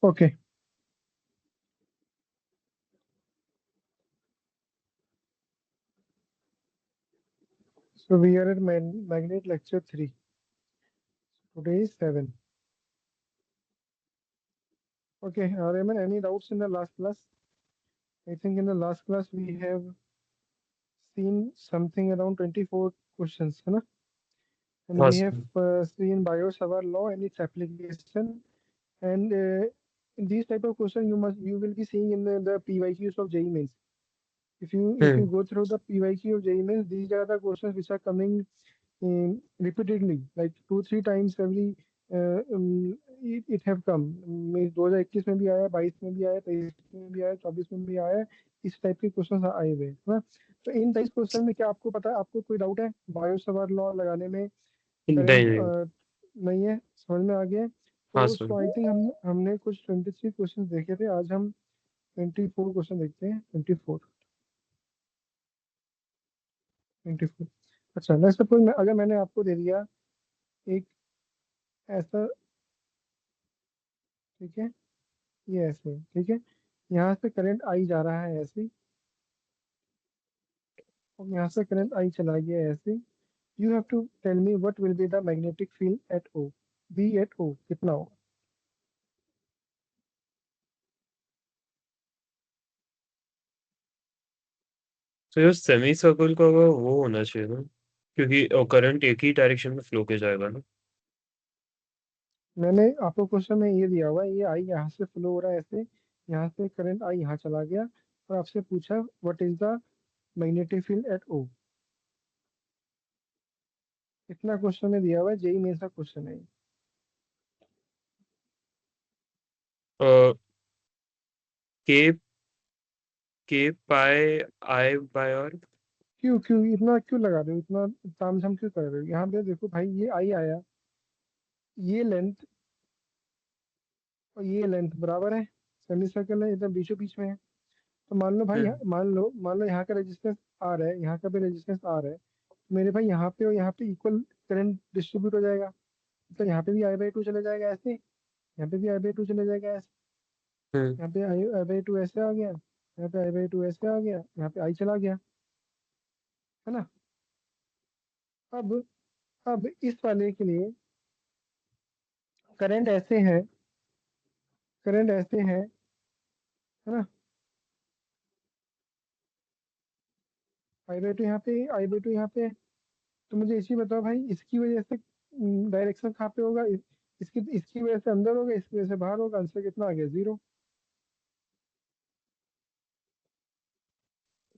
Okay, so we are at magnet lecture 3. Today is 7. Okay, Raymond, any doubts in the last class? I think in the last class we have seen something around 24 questions, है ना? And हाँ we have sir. seen Biot-Savart law and its application. And in these type of question, you will be seeing in the PYQs of JEE Mains. If you go through the PYQ of JEE Mains, these are the questions which are coming repeatedly, like 2-3 times every. It have come. 2021 में भी आया, 22 में भी आया, 23 में भी आया, 24 में भी आया, इस टाइप के क्वेश्चन आए हुए हैं ना। तो इन टाइप क्वेश्चन में क्या आपको पता है, आपको कोई डाउट है बायो-सवार लॉ लगाने में? करंट नहीं। नहीं है, समझ में आ गया है? हाँ तो सर। आई थिंक हमने कुछ 23 क्वेश्चन देखे थे, आज हम 24 क्वेश्चन देखते हैं। 24। अच्छा, लेट्स सपोज अगर मैंने आपको दे दिया एक ऐसा, ठीक है, ये ऐसे, ठीक है, यहाँ से करंट आई जा रहा है ऐसे, और यहाँ से करंट आई चला गया ऐसे। You have to tell me what will be the magnetic field at O, B at O कितना होगा? तो ये सेमी सर्कल का वो होना चाहिए ना, क्योंकि करंट एक ही डायरेक्शन में फ्लो के जाएगा ना। मैंने आपको क्वेश्चन में ये दिया हुआ है, ये आई यहाँ से फ्लो हो रहा है ऐसे, यहाँ से करंट आई यहाँ चला गया, और आपसे पूछा what is the magnetic field at O. इतना क्वेश्चन में दिया हुआ है, जेई मेन सा क्वेश्चन है ये। के के पाई आई बाय आर। क्यों क्यों इतना क्यों लगा रहे हो, इतना तामझाम क्यों कर रहे हो? यहाँ पे देखो भाई, ये आई आया, ये लेंथ और ये लेंथ बराबर है, सेमी सर्कल है, इधर बीचों बीच में है। तो मान लो भाई, मान लो यहाँ का रेजिस्टेंस आर है, यहाँ का भी रेजिस्टेंस आर है, तो मेरे भाई यहाँ पे और यहाँ पे इक्वल करंट डिस्ट्रीब्यूट हो जाएगा। तो यहाँ पे भी I/2 चले जाएगा ऐसे, यहाँ पे भी I/2 चले जाएगा ऐसे, हम्म। यहाँ पे I/2 ऐसे आ गया, यहाँ पे I/2 ऐसे आ गया, यहाँ पे आई चला गया, है ना? अब इस वाले के लिए करंट ऐसे है, करंट ऐसे है ना? I/2 यहाँ पे, I/2 यहाँ पे। तो मुझे इसी बताओ भाई, इसकी वजह से डायरेक्शन कहाँ पे होगा? इसकी वजह से अंदर होगा, इसकी वजह से बाहर होगा। आंसर कितना आ गया? 0।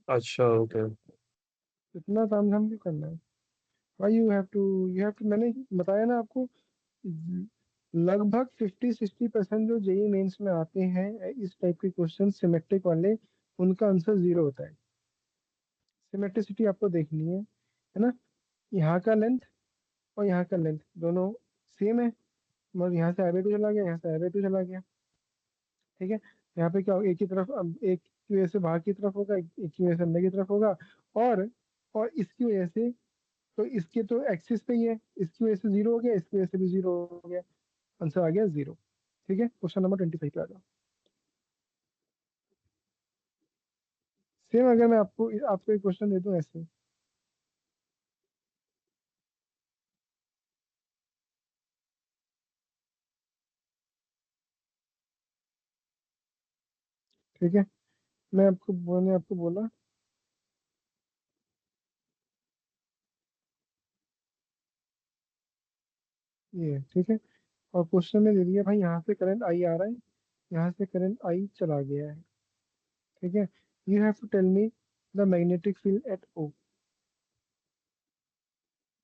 अच्छा ओके। इतना तामझाम क्यों करना है भाई? यू हैव टू मैंने बताया ना आपको, लगभग 50-60% जो जेई मेंस में आते हैं इस टाइप के क्वेश्चन सिमेट्रिक वाले, उनका आंसर 0 होता है। सिमेट्रिसिटी आपको देखनी है ना? यहाँ का लेंथ और यहाँ का लेंथ दोनों सेम है, मगर यहाँ से I/2 चला गया, यहाँ से I/2 चला गया, ठीक है। यहाँ पे क्या होगा, एक की तरफ, अब एक की वजह से बाहर की तरफ होगा, एक की वजह से अंदर की तरफ होगा, और इसकी वजह से, तो इसके तो एक्सिस पे ही है, इसकी वजह से 0 हो गया, इसकी वजह से भी 0 हो गया, आंसर आ गया 0। ठीक है, क्वेश्चन नंबर 25 पे आ जाओ। सेम अगर मैं आपको एक क्वेश्चन दे दूं ऐसे, ठीक है, मैंने आपको बोला ये, ठीक है, और क्वेश्चन में दे दिया भाई यहाँ से करंट आई आ रहा है, यहाँ से करंट आई चला गया है, ठीक है। You have to tell me the magnetic field at O,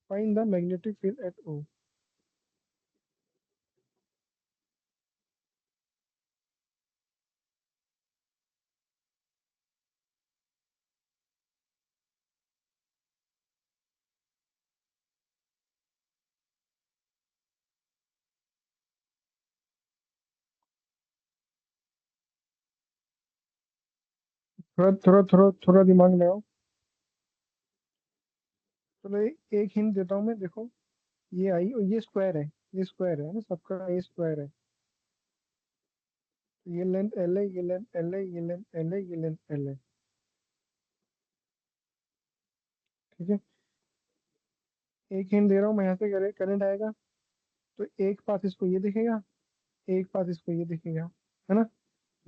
find the magnetic field at O. थोड़ा थोड़ा थोड़ा थोड़ा दिमाग लगाओ। चलो एक हिंट देता हूँ मैं, देखो। ये आई और ये स्क्वायर है। ये स्क्वायर है ना, सबका ये स्क्वायर है। ये लेंथ एल है, ये लेंथ एल है, ये लेंथ एल है, ये लेंथ एल है। ठीक है। एक हिंट दे रहा हूँ मैं, यहाँ से करंट आएगा। तो एक पास इसको ये दिखेगा, एक पास इसको ये दिखेगा, है ना।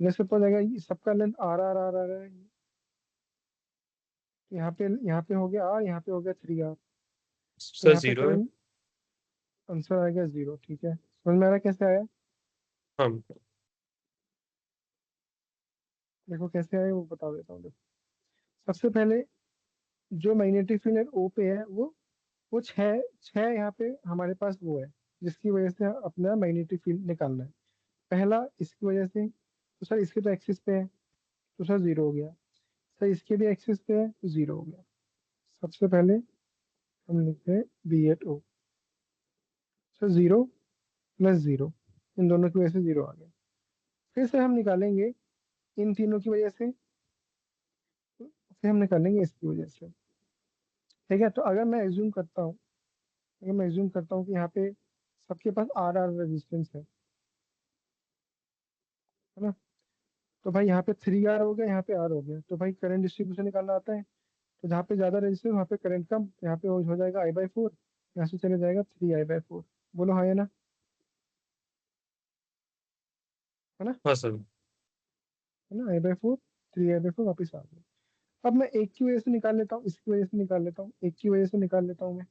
जैसे पता जाएगा ये सबका length R R R R है। यहाँ पे हो गया आर, यहाँ पे हो गया 3R। तो सर यहाँ पे 0 है। करंट आंसर आएगा 0। ठीक है, समझ में आ रहा है कैसे आया? हाँ। देखो कैसे आया वो बता देता हूँ, देखो। सबसे पहले जो मैग्नेटिक फील्ड ओ पे है, वो छः छः यहाँ पे हमारे पास वो है, जिसकी वजह से अपना मैग्नेटिक फील्ड निकालना है। पहला इसकी वजह से, तो सर इसके तो एक्सिस पे है, तो सर 0 हो गया। सर इसके भी एक्सिस पे है, तो 0 हो गया। सबसे पहले हम लिखते हैं B@O। सर 0 + 0, इन दोनों की वजह से 0 आ गया। फिर से हम निकालेंगे इन तीनों की वजह से, फिर हम निकालेंगे इसकी वजह से। ठीक है, तो अगर मैं एज्यूम करता हूँ कि यहाँ पे सबके पास आर आर रेजिस्टेंस है ना। तो भाई यहाँ पे 3R हो गया, यहाँ पे R हो गया, तो भाई करंट डिस्ट्रीब्यूशन निकालना आता है। तो जहाँ पे ज्यादा रेजिस्टेंस वहाँ पे करंट कम, यहाँ पे हो जाएगा I/4। यहाँ से चले जाएगा 3I/4। बोलो हाँ या ना? है ना? हाँ सर। है ना, I/4, 3I/4 वापिस आ गया। अब मैं एक की वजह से निकाल लेता हूँ, इसकी वजह से निकाल लेता हूँ, एक की वजह से निकाल लेता हूँ मैं,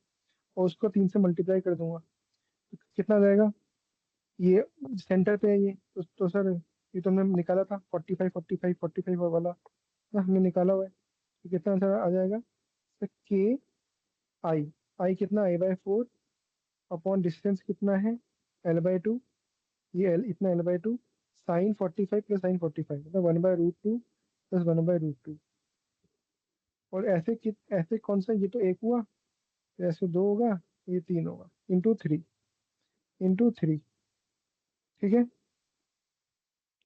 और उसको 3 से मल्टीप्लाई कर दूंगा। तो कितना आ जाएगा? ये सेंटर पे है ये, तो सर ये तो हमने निकाला था 45 वाला ना, हमने निकाला हुआ है। तो कितना आंसर आ जाएगा? तो आई, आई कितना? I/4 अपॉन डिस्टेंस कितना है? L/2। ये L इतना L/2, sin 45 + sin 45 मतलब 1/√2 + 1/√2। और ऐसे कौन सा, ये तो एक हुआ, तो ऐसे दो होगा, ये तीन होगा, इंटू थ्री। ठीक है।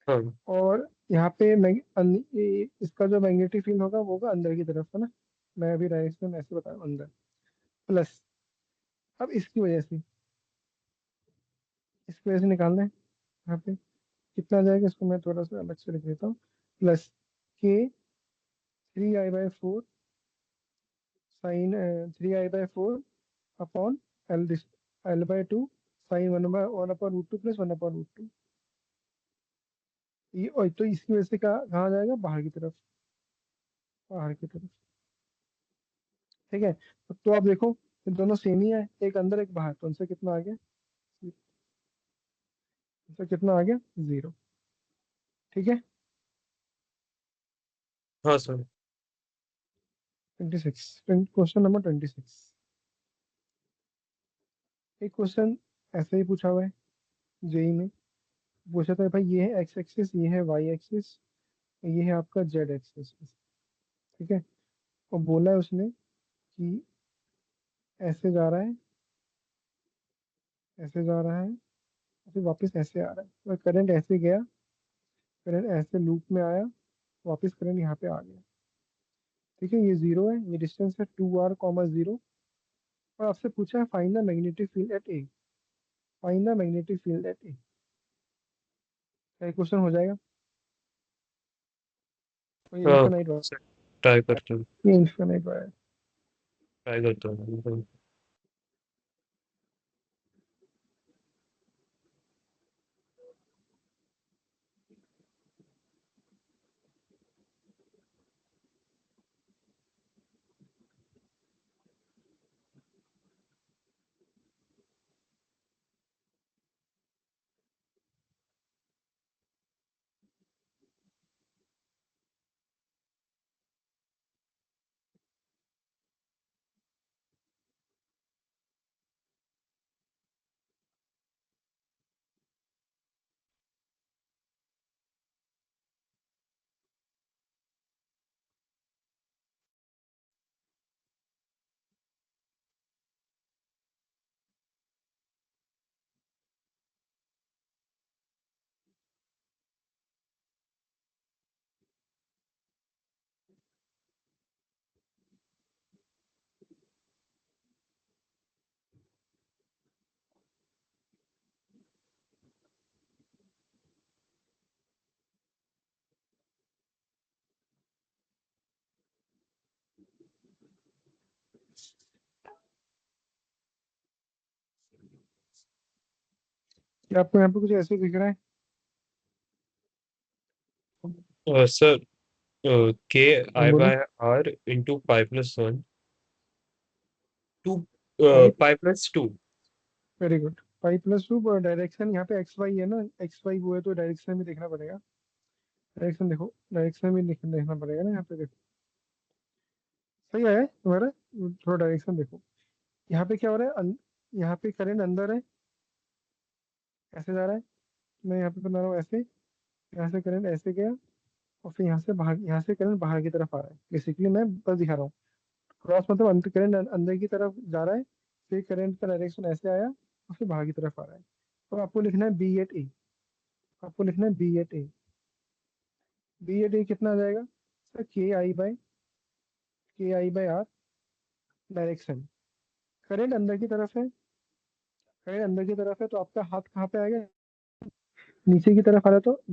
हाँ। और यहाँ पे इसका जो मैग्नेटिक फील्ड होगा वो होगा अंदर की तरफ, है ना। मैं अभी डायरेक्शन ऐसे बता रहा हूँ, अंदर प्लस। अब इसकी वजह से निकालना है। यहाँ पे कितना आ जाएगा, इसको मैं थोड़ा सा अलग से लिख देता हूँ। प्लस के 3I/4 sign 3I/4 upon L/2 sign 1/√2 + 1/√2। ये और तो इसकी वजह से कहाँ जाएगा? बाहर की तरफ, बाहर की तरफ। ठीक है, तो आप देखो ये दोनों सेम ही है, एक अंदर एक बाहर, तो उनसे कितना आ गया? उनसे कितना आ गया? 0। ठीक है। हाँ सर। 26, question number 26। एक क्वेश्चन ऐसे ही पूछा हुआ है जेई में। पूछा था भाई, ये है एक्स एक्सिस, ये है वाई एक्सिस, ये है आपका जेड एक्सिस। ठीक है। और बोला है उसने कि ऐसे जा रहा है, ऐसे जा रहा है, फिर वापस ऐसे आ रहा है, और करंट ऐसे गया, करंट ऐसे लूप में आया, वापस करंट यहाँ पे आ गया। ठीक है, ये 0 है, ये डिस्टेंस है 2R, 0। और आपसे पूछा है find the magnetic field at A. Find the magnetic field at A. क्या क्वेश्चन हो जाएगा? और ये हाँ इनफाइनाइट वाला सर, ट्राई करता हूँ। है, ये इनफाइनाइट वाला है। ट्राई करता हूँ। क्या आपको यहाँ पे कुछ ऐसे दिख रहा है? सर के हाँ आई बोलो। By R into pi two pi, pi. Very good. Pi direction यहाँ पे एक्स वाई है ना, एक्स वाई वो है तो डायरेक्शन भी देखना पड़ेगा। डायरेक्शन देखो, डायरेक्शन भी देखना पड़ेगा ना यहाँ पे, देखो सही है तुम्हारा। थोड़ा डायरेक्शन देखो। यहाँ पे क्या हो रहा है, यहाँ पे करंट अंदर है, ऐसे जा रहा है। मैं यहाँ पे बना रहा हूँ ऐसे, यहाँ से करंट ऐसे गया, और फिर यहाँ से बाहर, यहाँ से करंट बाहर की तरफ आ रहा है। बेसिकली मैं बस दिखा रहा हूँ। क्रॉस मतलब अंदर करंट अंदर की तरफ जा रहा है, फिर करंट का डायरेक्शन ऐसे आया और फिर बाहर की तरफ आ रहा है। तो आपको लिखना है बी एट ए। आपको लिखना है बी एट ए। बी एट ए कितना आ जाएगा सर? के आई बाय आर, डायरेक्शन। करंट अंदर की तरफ है, करंट अंदर की तरफ है, तो आपका हाथ कहाँ पे आएगा? नीचे की तरफ आ रहा है, तो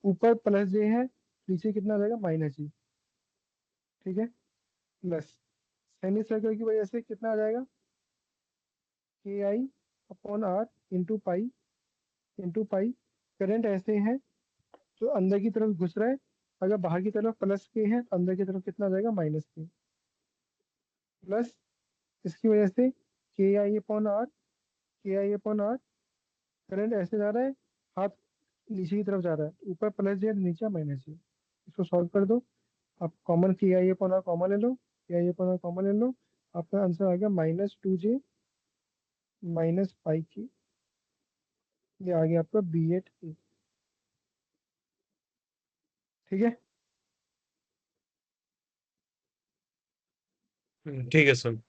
ऊपर प्लस जे है, नीचे कितना आ जाएगा? माइनस जी। ठीक है, प्लस सेमी सर्कल की वजह से कितना आ जाएगा? KI/R into pi. करंट ऐसे है तो अंदर की तरफ घुस रहा है, अगर बाहर की तरफ प्लस के है तो अंदर की तरफ कितना आ जाएगा? माइनस के। प्लस इसकी वजह से के आई अपॉन आर करंट ऐसे जा रहा है, हाथ नीचे की तरफ जा रहा है, ऊपर प्लस जे नीचे माइनस जे। इसको सॉल्व कर दो। आप कॉमन के आई अपॉन आर कॉमन ले लो, के आई अपॉन आर कॉमन ले लो। आपका आंसर आ गया -2J -पाई के। ये आ गया आपका B8A। ठीक है। ठीक है सर।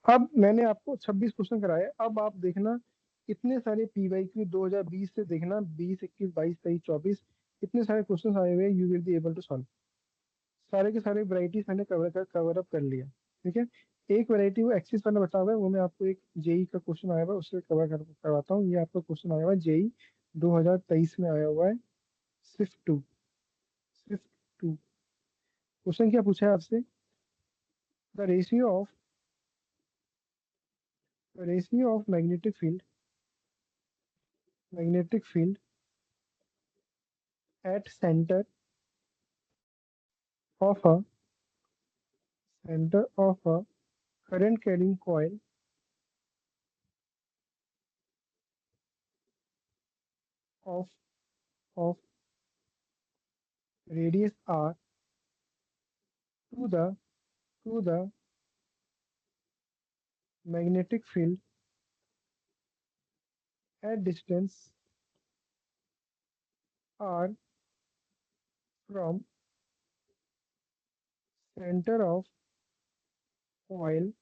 अब मैंने आपको 26 क्वेश्चन कराए, अब आप देखना इतने सारे PYQ 2020 से, देखना 20, 21, 22, 23, 24 इतने सारे क्वेश्चन आए हुए हैं, you will be able to solve. सारे के सारे वैरायटीज मैंने कवर अप कर लिया। ठीक है। एक वैरायटी वो एक्सिस वाला बता हुआ है, वो मैं आपको एक जेई का क्वेश्चन आया हुआ है उससे करवाता हूँ। ये आपका क्वेश्चन आया हुआ है जेई 2023 में आया हुआ है। सिर्फ टू क्वेश्चन क्या पूछा है आपसे? The ratio of magnetic field eight of a centre of a current carrying coil of of radius r to the magnetic field at distance r from center of coil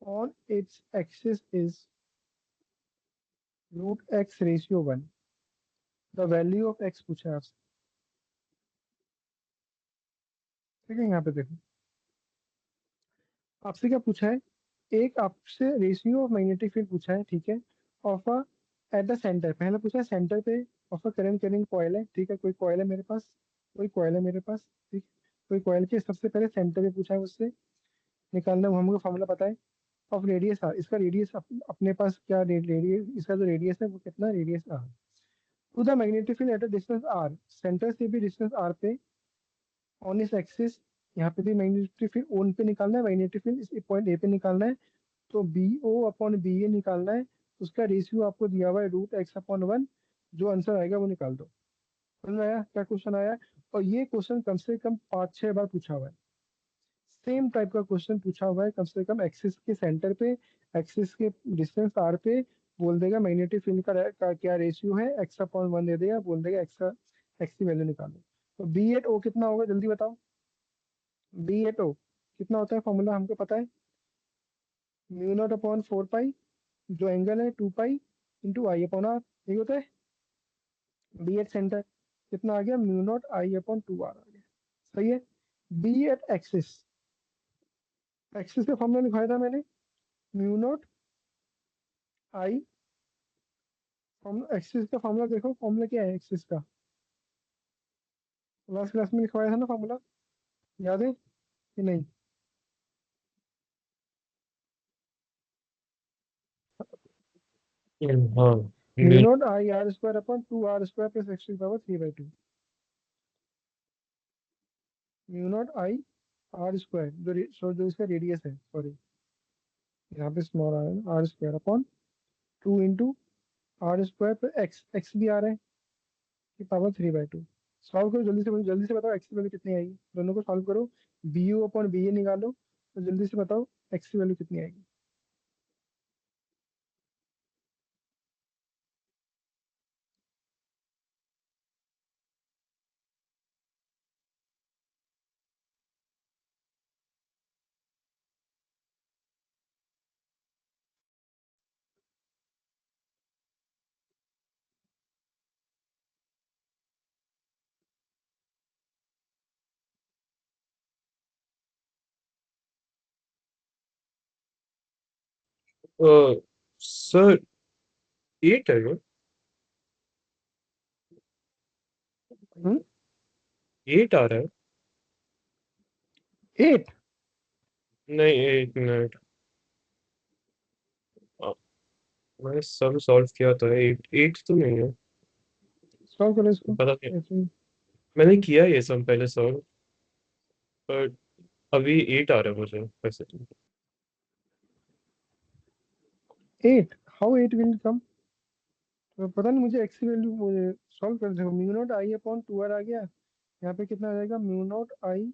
on its axis is √x/1। The value of x पूछा है आपसे। ठीक है, यहाँ पे देखो आपसे क्या पूछा है। एक आपसे रेशियो ऑफ मैग्नेटिक फील्ड पूछा है, ठीक है, of a at the centre. पहला पूछा है सेंटर पे of a current carrying coil है, ठीक है, कोई कॉइल है मेरे पास, कोई कॉइल है मेरे पास, ठीक। कोई कॉइल के सबसे पहले सेंटर पे पूछा है मुझसे निकालना, वो हमको फॉर्मूला पता है। ऑफ रेडियस आर, इसका रेडियस अपने पास क्या रेडियस, इसका जो रेडियस है वो कितना, radius R. To the magnetic field at a distance R, centre से भी डिस्टेंस आर पे ऑन इस एक्सिस, यहाँ पे भी मैग्नेटिक फील्ड ओन पे निकालना है, मैग्नेटिक फील्ड इस पॉइंट ए पे निकालना है। तो BO/BA निकालना है। उसका रेशियो आपको दिया हुआ है √x/1। जो आंसर आएगा वो निकाल दो। समझ में आया क्या क्वेश्चन आया है? और ये क्वेश्चन कम से कम 5-6 बार पूछा हुआ है। सेम टाइप का क्वेश्चन पूछा हुआ है, कम से कम एक्सिस के सेंटर पे, एक्सिस के डिस्टेंस आर पे बोल देगा मैग्नेटिक फील्ड का क्या रेशियो है, x/1 दे देगा, बोल देगा एक्स की वैल्यू निकालो। तो B8O कितना होगा जल्दी बताओ। B8O कितना होता है, फॉर्मूला हमको पता है। μ0/4 पाई, जो एंगल है 2 पाई इंटू I/R, यही होता है। B8 सेंटर कितना आ गया, μ0I/2R आ गया। सही है। B8 एक्सिस, एक्सिस का फॉर्मूला लिखवाया था मैंने, μ0I। एक्सिस का फॉर्मूला देखो, फॉर्मूला क्या है एक्सिस का, लास्ट क्लास में लिखवाया था ना फॉर्मूला, याद है कि नहीं? हाँ mu mu naught I R square upon 2r² plus X to power 3/2। Mu naught I R square जो इसका रेडियस है, सॉरी, यहाँ पे small R square upon 2 into r² पर एक्स, एक्स भी आ रहा है, की पावर 3/2। सॉल्व करो जल्दी से, मुझे जल्दी से बताओ एक्स की वैल्यू कितनी आएगी। दोनों को सॉल्व करो, बी यू अपॉन बी ए निकालो, तो जल्दी से बताओ एक्स की वैल्यू कितनी आएगी। सर 8 है ना? 8 आ रहा है। 8। नहीं, 8 मिनट। आ, मैंने सब सॉल्व किया था, 8 तो नहीं है। सॉल्व करो इसको पता नहीं, ऐसे। मैंने किया ये सब पहले सॉल्व, पर अभी 8 आ रहा है मुझे वैसे तो। 8, हाउ 8 विल कम। तो पता नहीं मुझे एक्स की वैल्यू, मुझे सॉल्व कर देखो। Mu naught I upon 2r आ गया, यहाँ पे कितना आ जाएगा, mu naught I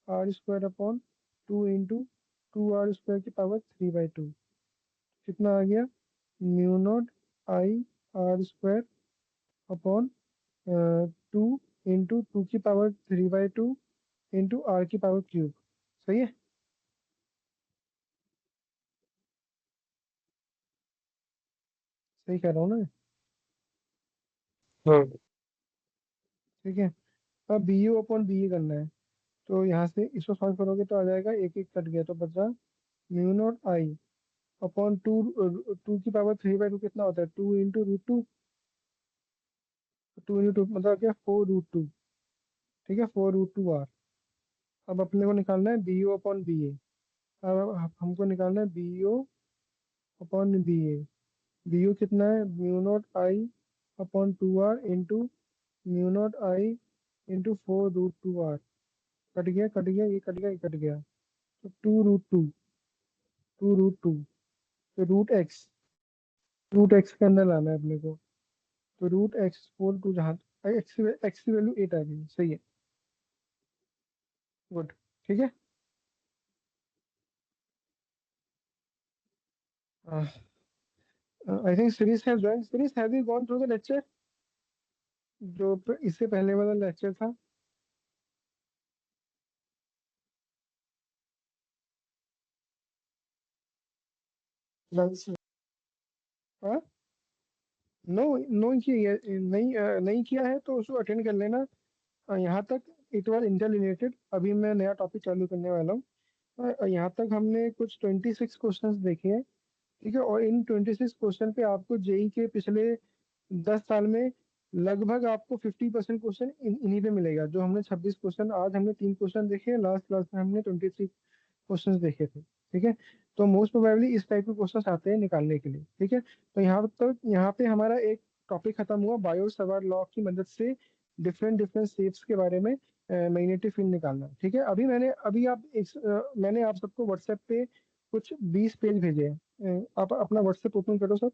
R square upon 2 into 2r² की पावर 3/2। कितना आ गया, mu naught I R square upon 2 into 2 की पावर 3/2 इंटू आर की पावर क्यूब। सही है, सही कह रहा हूँ ना मैं? हाँ ठीक है, अब बी यू अपॉन बी ए करना है, तो यहाँ से इसको सॉल्व करोगे तो आ जाएगा, एक एक कट गया तो बचा म्यू नॉट आई अपॉन 2 की पावर 3/2 कितना होता है, 2 इंटू रूट 2। 2 इंटू 2 मतलब क्या, 4√2। ठीक है, 4√2r। अब अपने को निकालना है B U upon B A. अब हमको निकालना है B U upon B A. B U कितना है, mu naught I upon 2r into mu naught I into 4√2r। Cut गया, कट गया, ये कट गया, ये कट गया, तो 2√2 तो रूट एक्स के अंदर लाना है अपने को। तो रूट x 4 2 जहाँ, एक्स की वैल्यू 8 आ गई, सही है, गुड। ठीक है, I think series has join. Series have you gone through the lecture जो इससे पहले वाला लेक्चर था। हाँ, नो, नो किया, नहीं नहीं किया है तो उसको अटेंड कर लेना। यहाँ तक इट वाज इंटर रिलेटेड, अभी मैं नया टॉपिक चालू करने वाला हूँ। यहाँ तक हमने कुछ 26 क्वेश्चंस देखे हैं। ठीक है, और इन 26 क्वेश्चन पे आपको जेई के पिछले 10 साल में लगभग आपको 50% क्वेश्चन इन्हीं पे मिलेगा। जो हमने 26 क्वेश्चन, आज हमने 3 क्वेश्चन देखे, लास्ट क्लास में हमने 23 क्वेश्चंस देखे थे। ठीक है, तो मोस्ट प्रोबेबली इस टाइप के क्वेश्चंस आते हैं निकालने के लिए। ठीक है, तो यहाँ पे हमारा एक टॉपिक खत्म हुआ, बायो सवार लॉ की मदद से डिफरेंट डिफरेंट शेप्स के बारे में मैग्नेटिक फील्ड निकालना। ठीक है, मैंने आप सबको व्हाट्सएप पे कुछ 20 पेज भेजे हैं। आप अपना व्हाट्सएप ओपन करो सब।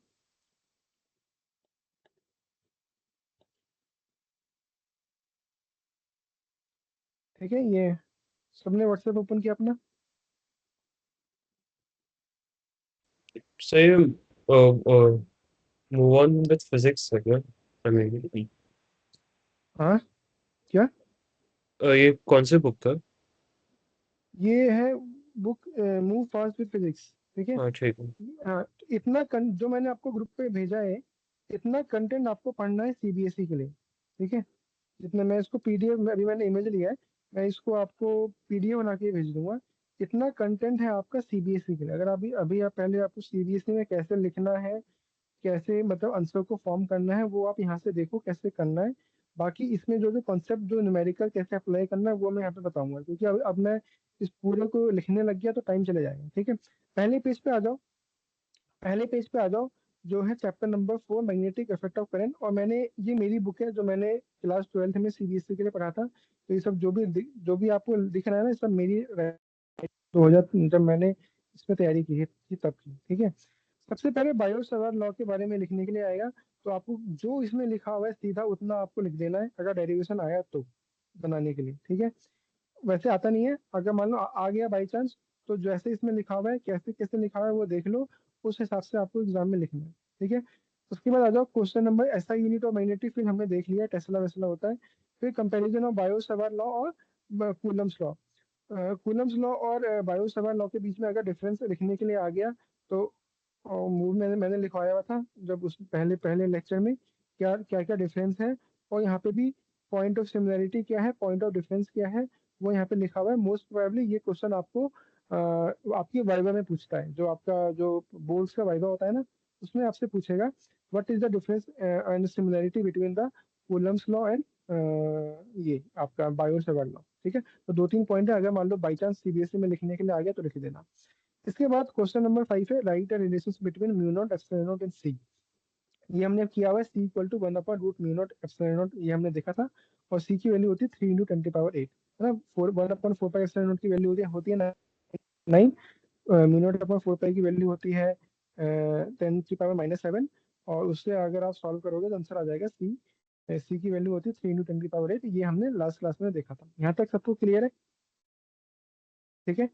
ठीक है, ये सबने व्हाट्सएप ओपन किया अपना। सही। मूव ऑन विद फिजिक्स है क्या? आई मीन, हाँ, क्या? ये कौन से बुक था? ये है book move fast with physics. ठीक है, हाँ ठीक है। हाँ, जो मैंने आपको ग्रुप पे भेजा है, इतना कंटेंट आपको पढ़ना है सीबीएसई के लिए। ठीक है, जितना मैं इसको पीडीएफ में, अभी मैंने इमेज लिया है, मैं इसको आपको पीडीएफ बना के भेज दूंगा। इतना कंटेंट है आपका सीबीएसई के लिए। अगर अभी अभी आप पहले आपको सीबीएसई में कैसे लिखना है, कैसे मतलब आंसर को फॉर्म करना है, वो आप यहाँ से देखो कैसे करना है। बाकी इसमें जो जो कॉन्सेप्ट, जो न्यूमेरिकल कैसे अप्लाई करना है, वो मैं यहाँ पे बताऊंगा, क्योंकि अब मैं इस पूरे को लिखने लग गया तो टाइम चले जाएगा। ठीक है, पहले पेज पे आ जाओ, पहले पेज पे आ जाओ। जो है chapter number 4 magnetic effect of current. और मैंने, ये मेरी बुक है जो मैंने क्लास 12th में सीबीएसई के लिए पढ़ा था। तो ये सब जो भी आपको दिख रहा है ना, ये सब मेरी 2000 जब मैंने इसमें तैयारी की है थी तब की, ठीक है। सबसे पहले बायो सेवर्ट लॉ के बारे में लिखने के लिए आएगा, तो आपको जो इसमें लिखा हुआ है सीधा उतना आपको लिख देना है, अगर डेरिवेशन आया तो बनाने के लिए, ठीक है। वैसे आता नहीं है, अगर मान लो आ गया बाई चांस, तो जैसे इसमें लिखा हुआ है, कैसे कैसे लिखा हुआ है वो देख लो, उस हिसाब से आपको एग्जाम में लिखना है, ठीक है। उसके बाद आ जाओ क्वेश्चन नंबर, एसआई यूनिट और मैग्नेटिक फील्ड हमने देख लिया, टेस्ला वेस्ला होता है। फिर comparison of bio Savart law और कूलम्स लॉ। कूलम्स लॉ और बायो सेवर्ट लॉ के बीच में अगर डिफरेंस लिखने के लिए आ गया, तो मूव मैंने लिखवाया हुआ था जब उस पहले पहले लेक्चर में, क्या क्या क्या डिफरेंस है। और यहाँ पे भी पॉइंट ऑफ सिमिलरिटी क्या है, पॉइंट ऑफ डिफरेंस क्या है, वो यहाँ पे लिखा हुआ है। मोस्ट प्रोबेबली ये क्वेश्चन आपको आपकी वाइवा में पूछता है, जो आपका जो बोर्ड्स का वाइवा होता है ना, उसमें आपसे पूछेगा what is the difference and similarity between the Coulomb's law and ये आपका बायो सेवर्ट लॉ, ठीक है। तो दो तीन पॉइंट है, अगर मान लो बाई चांस सीबीएसई में लिखने के लिए आ गया तो लिख देना। इसके बाद क्वेश्चन नंबर 5 है, write a relation between mu naught epsilon naught and C. ये हमने किया हुआ है, C equal to root mu naught epsilon naught, ये हमने देखा था। और सी की वैल्यू होती है 3 × 10⁸, है ना। 1/4 पाई एप्सिलॉन नॉट की वैल्यू होती है 9। म्यू नॉट अपॉन 4 पाई की वैल्यू होती है 10⁻⁻7। और उससे अगर आप सॉल्व करोगे तो आंसर आ जाएगा सी। सी की वैल्यू होती है 3 × 10⁸। ये हमने लास्ट क्लास में देखा था। यहाँ तक सबको क्लियर है, ठीक है।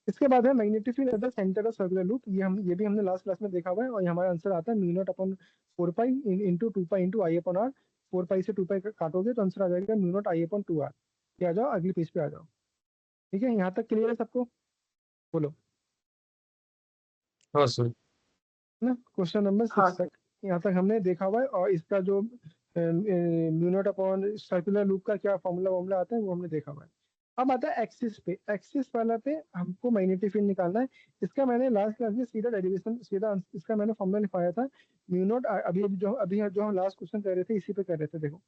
इसके बाद है magnetic field at the centre of circular loop. ये भी हमने लास्ट क्लास में देखा हुआ है, और ये हमारा आंसर आता है mu naught upon 4 pi into 2 pi into I upon R. 4 pi से 2 पाई काटोगे तो आंसर आ जाएगा mu naught I upon 2 R. ये आ जाओ अगली पेज पे आ जाओ, ठीक है। यहाँ तक क्लियर है सबको, बोलो, हाँ सर। है ना। क्वेश्चन नंबर हाँ 6 तक यहाँ तक हमने देखा हुआ है, और इसका जो mu naught upon circular loop का क्या फॉर्मूला वॉर्मूला आता है वो हमने देखा हुआ है। अब आता है एक्सिस पे, एक्सिस वाला पे हमको मैग्नेटिक फील्ड निकालना है। इसका मैंने लास्ट क्लास में सीधा डेरिवेशन, इसका मैंने फॉर्मूला लिखवाया था। म्यू नॉट अभी जो हम लास्ट क्वेश्चन कर रहे थे इसी पे कर रहे थे, देखो।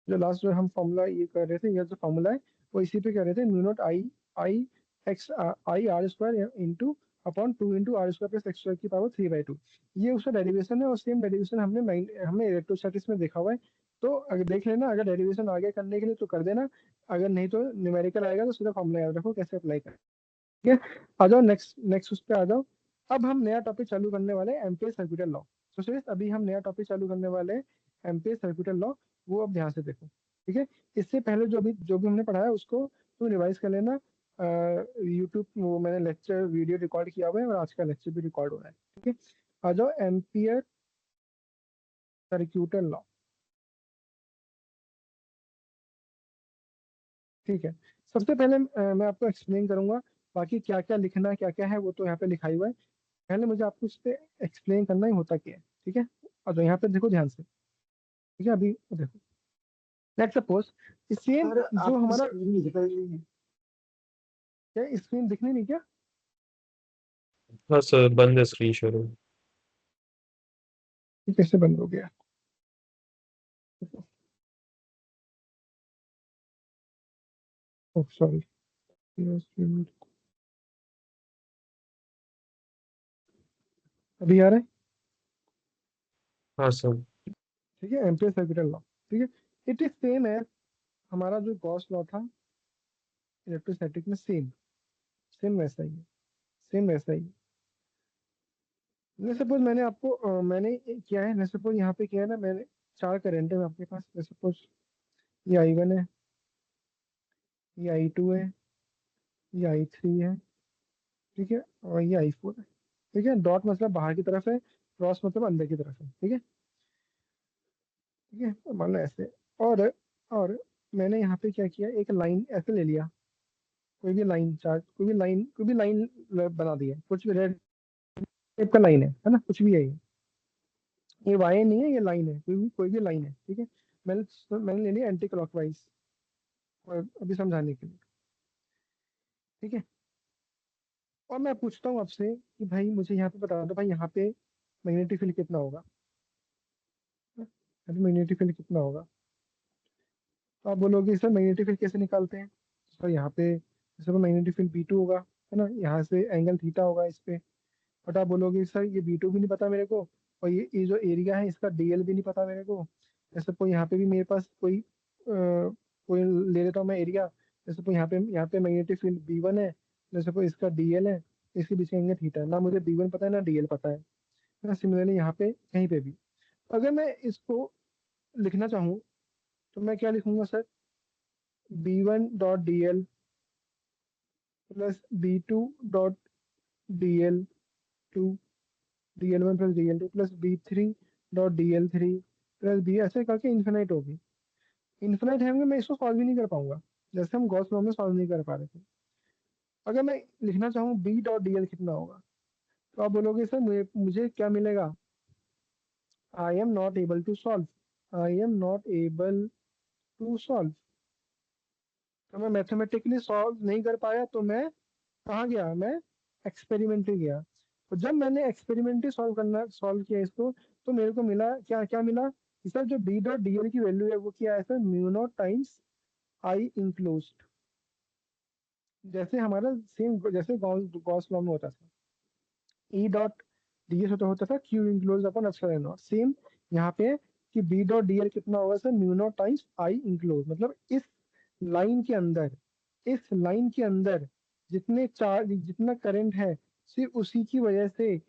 जो लास्ट जो हम फॉर्मूला ये कर रहे थे, ये जो फॉर्मूला है वो इसी पे कर रहे थे। म्यू नॉट आई आई एक्स आई R square into upon 2 × r² + x²⁵ ये उसका डेरिवेशन है। और सेम डेरिवेशन हमने इलेक्ट्रोस्टैटिक्स में देखा हुआ है। तो अगर देख लेना, अगर डेरिवेशन आगे करने के लिए तो कर देना, अगर नहीं तो न्यूमेरिकल आएगा तो सीधा फॉर्मूला याद रखो कैसे अप्लाई करें, ठीक है। आ जाओ नेक्स्ट नेक्स्ट उस पर आ जाओ। अब हम नया टॉपिक चालू करने वाले हैं, एम्पियर सर्क्यूटल लॉ। तो सिर्फ अभी हम नया टॉपिक चालू करने वाले हैं, एम्पियर सर्क्यूटल लॉ। वो अब ध्यान से देखो, ठीक है। इससे पहले जो भी हमने पढ़ा है उसको तुम रिवाइज कर लेना। यूट्यूब वो मैंने लेक्चर वीडियो रिकॉर्ड किया हुआ है, और आज का लेक्चर भी रिकॉर्ड हो रहा है, ठीक है। आ जाओ एम्पियर सर्क्यूटल लॉ, ठीक है। सबसे पहले मैं आपको एक्सप्लेन करूंगा, बाकी क्या क्या लिखना है क्या क्या है वो तो यहाँ पे लिखा ही हुआ है। पहले मुझे आपको इस पे एक्सप्लेन करना ही होता क्या है, ठीक है। और जो यहाँ पे देखो ध्यान से, ठीक है। अभी देखो, लेट्स सपोज सेम सर जो आपकी हमारा, स्क्रीन नहीं दिख रही है। क्या स्क्रीन दिखने नहीं क्या? हाँ सर, बंद है स्क्रीन शेयरिंग। ये कैसे बंद हो गया? ओह सॉरी, अभी आ रहा है, हाँ सर। ठीक है। एम्पियर सर्क्यूटल लॉ, ठीक है। इट इज सेम है हमारा जो गॉस लॉ था इलेक्ट्रोस्टैटिक में, सेम सेम वैसा ही है, सेम वैसा ही है। सपोज मैंने आपको मैंने क्या है, सपोज यहाँ पे क्या है ना, मैंने चार करंट है आपके पास। सपोज ये I1 है, ये I2 है, ये I3 है, ठीक है। और ये I4 है, ठीक है। डॉट मतलब बाहर की तरफ है, क्रॉस मतलब अंदर की तरफ है, ठीक है। ठीक है, तो मान लो ऐसे। और और मैंने यहाँ पे क्या किया, एक लाइन ऐसे ले लिया, कोई भी लाइन चार्ट, कोई भी लाइन बना दिया, कुछ भी रेड टाइप का लाइन है ना, कुछ भी है ये वाई नहीं है, ये लाइन है, कोई भी लाइन है, ठीक है। मैंने ले लिया एंटी क्लॉकवाइज, अभी समझाने के लिए, ठीक है। और मैं पूछता हूँ आपसे कि भाई मुझे यहाँ पे बता दो, भाई यहाँ पे मैग्नेटिक फील्ड कितना होगा, मैग्नेटिक फील्ड कितना होगा। तो आप बोलोगे सर मैग्नेटिक फील्ड कैसे निकालते हैं? सर यहाँ पे जैसे मैग्नेटिक फील्ड B2 होगा, है ना, यहाँ से एंगल थीटा होगा इस पे। बट आप बोलोगे सर ये B2 भी नहीं पता मेरे को, और ये जो एरिया है इसका डीएल भी नहीं पता मेरे को। जैसे कोई यहाँ पे भी मेरे पास कोई ले लेता हूँ मैं एरिया। जैसे कोई यहाँ पे मैग्नेटिक फील्ड B1 है। जैसे कोई इसका डीएल है, इसके बीच का एंगल थीटा है। ना मुझे B1 पता है ना डीएल पता है ना। सिमिलरली यहाँ पे कहीं पे भी अगर मैं इसको लिखना चाहूँ तो मैं क्या लिखूंगा sir? B1 dot D L plus B2 dot D L two, DL1 plus DL2 plus B3 dot DL3 plus B, ऐसे करके इन्फिनाइट होगी। इन्फिनाइट है मैं इसको सॉल्व ही नहीं कर पाऊंगा, जैसे हम गॉस लॉ में सॉल्व नहीं कर पा रहे थे। अगर मैं लिखना चाहूँ B डॉट डी एल कितना होगा, तो आप बोलोगे सर मुझे क्या मिलेगा? I am not able to solve, I am not able to solve. तो मैं मैथमेटिकली सॉल्व नहीं कर पाया, तो मैं कहाँ गया? मैं एक्सपेरिमेंटली गया। तो जब मैंने एक्सपेरिमेंटली सॉल्व किया इसको, तो मेरे को मिला क्या क्या मिला कि सर जो B डॉट डी एल की वैल्यू है वो क्या है sir? Mu naught times I enclosed. जैसे हमारा सेम जैसे गॉस लॉ में होता था, E डॉट डी एस होता था Q enclose upon epsilon not. Same यहाँ पे है कि B डॉट डी एल कितना होगा सर? म्यू नॉट टाइम्स आई इंक्लोज। मतलब लाइन के अंदर इस लाइन के अंदर जितने चार्ज जितना करंट है, सिर्फ उसी की वजह से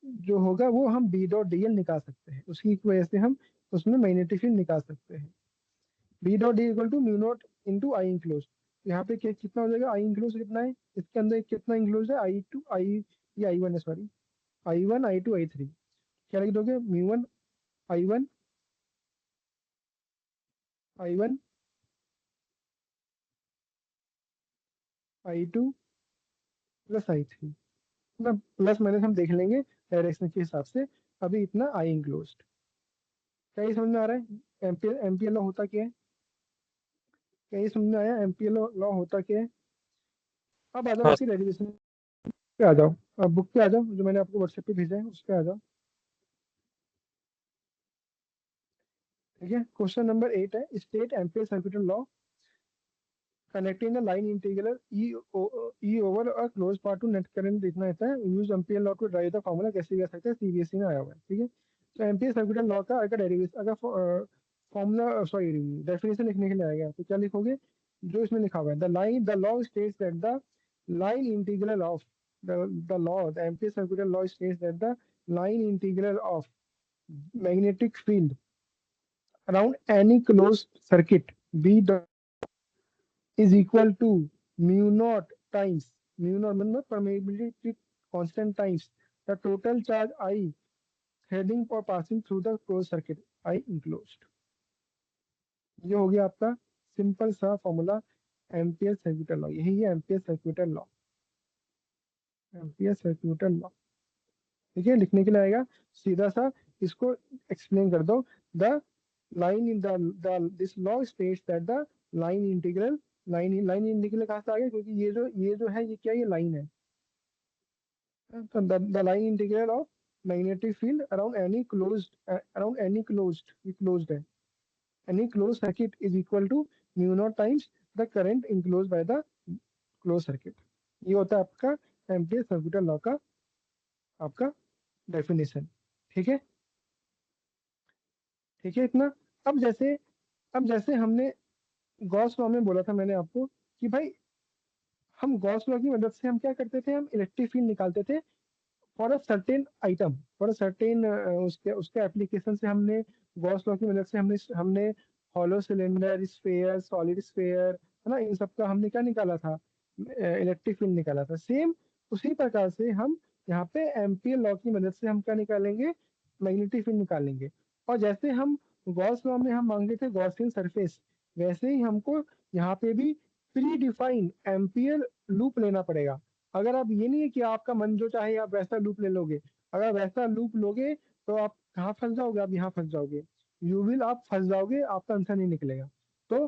जो होगा वो हम B डॉट डी एल निकाल सकते हैं। उसी की वजह से हम उसमें मैग्नेटिक फील्ड निकाल सकते हैं। B dot D equal to mu naught into I enclose. यहाँ पे कितना हो जाएगा? आई इंक्लोज कितना है इसके अंदर? कितना इंक्लोज है? आई, ये I1 है सॉरी। I1 I2 I3 क्या लिख दोगे? म्यू1 I1 I1 I2 plus I3। ना प्लस माइनस हम देख लेंगे डायरेक्शन के हिसाब से। अभी इतना आई इंक्लोज्ड। क्या ये समझ में आ रहा है? एम्पियर एम्पियर लॉ होता क्या है? क्या ये समझ में आया? एम्पियर लॉ होता क्या है? अब आ जाओ हाँ इसकी डेरिवेशन पे आ जाओ। अब बुक पे आ जाओ, जो मैंने आपको व्हाट्सएप पे भेजा है उस पे आ जाओ। ठीक है, क्वेश्चन नंबर 8 है, state ampere circuital law connecting the line integral E over a closed path to net current देखना रहता है। Use Ampere law to drive the formula, कैसे कर सकते हैं? सीबीएसई में आया हुआ है। ठीक है, तो एम्पियर सर्किटल लॉ का अगर डेरिवेशन, अगर फॉर्मूला सॉरी डेफिनेशन लिखने के लिए आएगा तो क्या लिखोगे? जो इसमें लिखा हुआ है, the law states that the line integral of the Ampere circuital law states that the line integral of magnetic field around any closed circuit B is equal to mu naught times, mu naught मतलब permeability constant times the total charge I heading or passing through the closed circuit I enclosed। ये हो गया आपका simple सा formula ampere circuital law. यही है ampere circuital law, ampere circuital law. ठीक है, लिखने के लिए आएगा सीधा सा, इसको एक्सप्लेन कर दो। The line in this law states that the line integral, line integral कहाँ से आ गया? क्योंकि ये जो है ये क्या? ये लाइन है। तो the line integral of magnetic field around any closed, ये क्लोज्ड है, any close circuit is equal to mu naught times the current enclose by the close circuit. ये होता है आपका एम्पियर सर्किटल लॉ का आपका डेफिनेशन। ठीक है, ठीक है इतना। अब जैसे हमने गॉस लॉ में बोला था मैंने आपको कि भाई हम गॉस लॉ की मदद से हम क्या करते थे? हम इलेक्ट्रिक फील्ड निकालते थे for a certain item, for a certain उसके उसके एप्लीकेशन से हमने गॉस लॉ की मदद से हमने hollow cylinder, sphere, solid sphere, है ना, इन सब का हमने क्या निकाला था? इलेक्ट्रिक फील्ड निकाला था। सेम उसी प्रकार से हम यहाँ पे एम्पियर लॉ की मदद से हम क्या निकालेंगे? मैग्नेटिक फील्ड निकालेंगे। और जैसे हम गॉस लॉ में हम मांगे थे गॉसियन सरफेस, वैसे ही हमको यहाँ पे भी प्री डिफाइंड एम्पियर लूप लेना पड़ेगा। अगर आप, ये नहीं है कि आपका मन जो चाहे आप वैसा लूप ले लोगे। अगर वैसा लूप लोगे तो आप कहाँ फंस जाओगे? आप यहाँ फंस जाओगे, आप फंस जाओगे, आपका आंसर नहीं निकलेगा। तो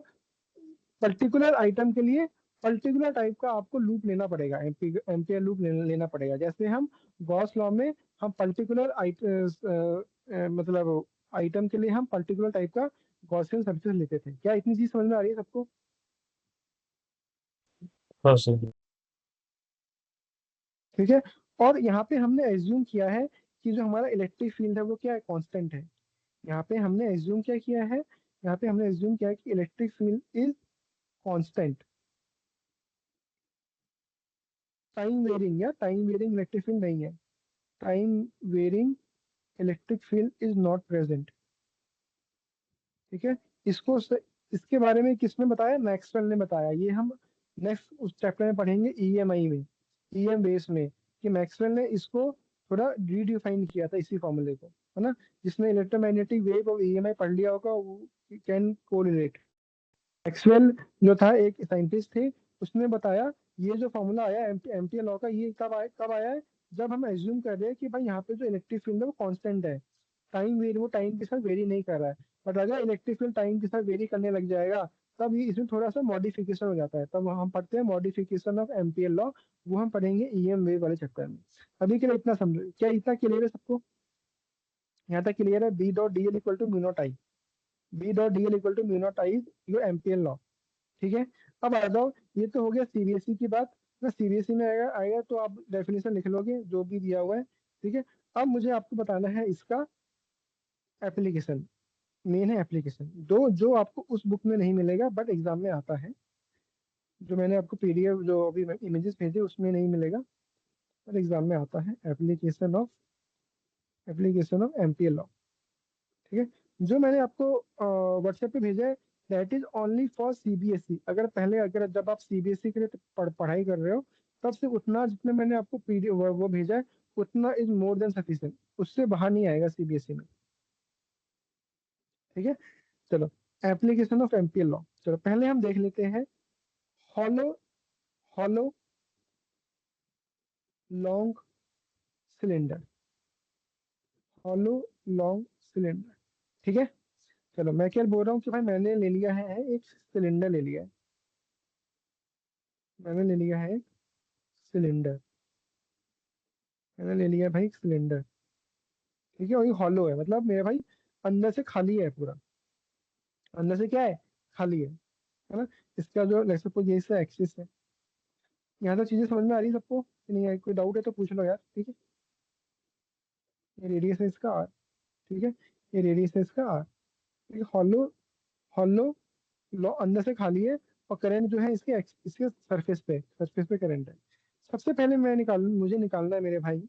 पर्टिकुलर आइटम के लिए पर्टिकुलर टाइप का आपको लूप लेना पड़ेगा, एम्पियर लूप लेना पड़ेगा। जैसे हम गॉस लॉ में हम पर्टिकुलर मतलब आइटम के लिए हम पर्टिकुलर टाइप का गॉसियन सरफेस लेते थे। क्या इतनी चीज समझ में आ रही है सबको? हाँ सर। ठीक है, और यहाँ पे हमने एज्यूम किया है कि जो हमारा इलेक्ट्रिक फील्ड है वो क्या है, कांस्टेंट है। यहाँ पे हमने एज्यूम क्या किया है, यहाँ पे हमने एज्यूम किया है कि electric field is constant. Time varying या टाइम वेरिंग इलेक्ट्रिक फील्ड नहीं है, time varying electric field is not present. ठीक है, इसको इसके बारे में किसने बताया, मैक्सवेल ने बताया। ये हम नेक्स्ट उस चैप्टर में पढ़ेंगे, ईएमआई में, ईएम बेस में, कि मैक्सवेल ने इसको थोड़ा रीडिफाइन किया था इसी फॉर्मूले को, है ना। जिसने इलेक्ट्रोमैग्नेटिक वेव और ईएमआई पढ़ लिया होगा वो कैन कोरिलेट। मैक्सवेल जो था एक साइंटिस्ट थे, उसने बताया ये जो फॉर्मूला आया एम्पियर लॉ का, ये कब आया है, जब हम एज्यूम कर रहे हैं कि भाई यहाँ पे जो इलेक्ट्रिक फील्ड है वो कांस्टेंट है, टाइम वेरी, वो टाइम के साथ वेरी नहीं कर रहा है। बट अगर इलेक्ट्रिक फील्ड टाइम के साथ वेरी करने लग जाएगा, तब ये इसमें थोड़ा सा मॉडिफिकेशन हो जाता है, तब हम पढ़ते हैं मॉडिफिकेशन ऑफ एम्पियर लॉ। वो हम पढ़ेंगे ईएम वेव वाले चैप्टर में। अभी के लिए इतना समझो, क्या इतना क्लियर है सबको, यहाँ तक क्लियर है। B dot D L equal to mu naught I, B dot D L equal to mu naught I your Ampere law. ठीक है, अब आ जाओ, ये तो हो गया सीबीएसई की बात ना। सीबीएसई में आएगा आएगा तो आप डेफिनेशन लिख लोगे जो भी दिया हुआ है। ठीक है, अब मुझे आपको बताना है इसका एप्लीकेशन। मेन है एप्लीकेशन, दो जो आपको उस बुक में नहीं मिलेगा बट एग्जाम में आता है, जो मैंने आपको पीडीएफ जो अभी इमेजेस भेजे उसमें नहीं मिलेगा, पर एग्जाम में आता है। Application of MPL law. ठीक है, जो मैंने आपको व्हाट्सएप पे भेजा है, that is only for CBSE. अगर पहले, अगर जब आप सीबीएसई के लिए पढ़ाई कर रहे हो, तब से उतना जितना मैंने आपको पीडीएफ वो भेजा है, उतना इज मोर देन सफिशिएंट, उससे बाहर नहीं आएगा सीबीएसई में। ठीक है, चलो, एप्लीकेशन ऑफ एमपीएल लॉ, चलो पहले हम देख लेते हैं। Hollow hollow long cylinder, hollow long cylinder. ठीक है, चलो मैं क्या बोल रहा हूँ कि भाई मैंने ले लिया है एक सिलेंडर ले लिया है, मैंने ले लिया है एक सिलेंडर, मैंने ले लिया है भाई एक सिलेंडर। ठीक है, और ये हॉलो है, मतलब मेरा भाई अंदर से खाली है पूरा, अंदर से क्या है, खाली है ना। इसका जो लेट्स सपोज ये इसका एक्सिस है। यहाँ तक चीजें समझ में आ रही है सबको कि नहीं है, कोई डाउट है तो पूछ लो यार। ठीक है, ये रेडियस है इसका आर। ठीक है, ये रेडियस है इसका आर। ठीक है, हॉलो हॉलो अंदर से खाली है, और करंट जो है इसके सरफेस पे करंट है। सबसे पहले मुझे निकालना है मेरे भाई,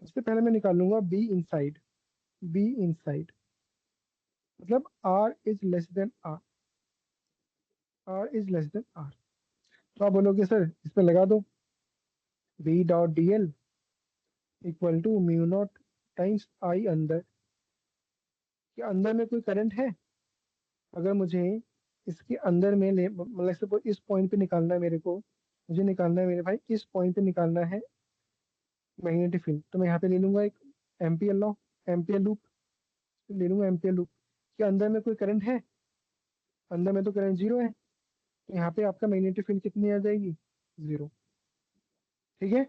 सबसे पहले मैं निकालूंगा बी इनसाइड। बी इनसाइड मतलब R is less than R, R is less than R. तो आप बोलोगे सर इसमें लगा दो, B dot D L equal to mu naught times I अंदर। कि अंदर में कोई करंट है, अगर मुझे इसके अंदर में ले, मतलब सपोज इस पॉइंट पे निकालना है मेरे को, मुझे निकालना है मेरे भाई इस पॉइंट पे निकालना है मैग्नेटिक फील्ड, तो मैं यहाँ पे ले लूंगा एक एम्पियर लॉ, एम्पियर लूप ले लूंगा, एम्पियर लूप। कि अंदर में कोई करंट है, अंदर में तो करंट जीरो है, तो यहाँ पे आपका मैग्नेटिक फील्ड कितनी आ जाएगी, जीरो। ठीक है,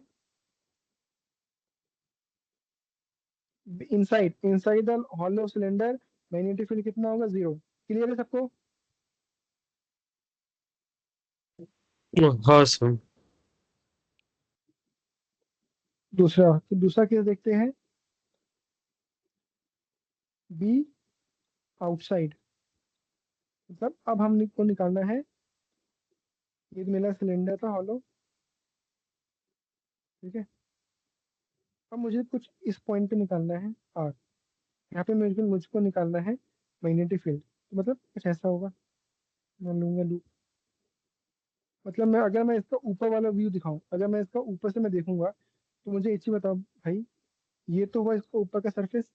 inside inside the hollow cylinder magnetic field कितना होगा, जीरो। क्लियर है सबको। हाँ सर। दूसरा केस देखते हैं, बी आउटसाइड। मतलब अब हम को निकालना है, ये तो मेरा सिलेंडर था हॉलो। ठीक है, अब मुझे कुछ इस पॉइंट पे निकालना है आर, यहाँ पे मुझको निकालना है मैग्नेटिक फील्ड, तो मतलब कुछ ऐसा होगा। मैं लूंगा लूप, मतलब मैं अगर मैं इसका ऊपर वाला व्यू दिखाऊं, अगर मैं इसका ऊपर से मैं देखूंगा, तो मुझे एक चीज बताओ भाई, ये तो हुआ इसका ऊपर का सरफेस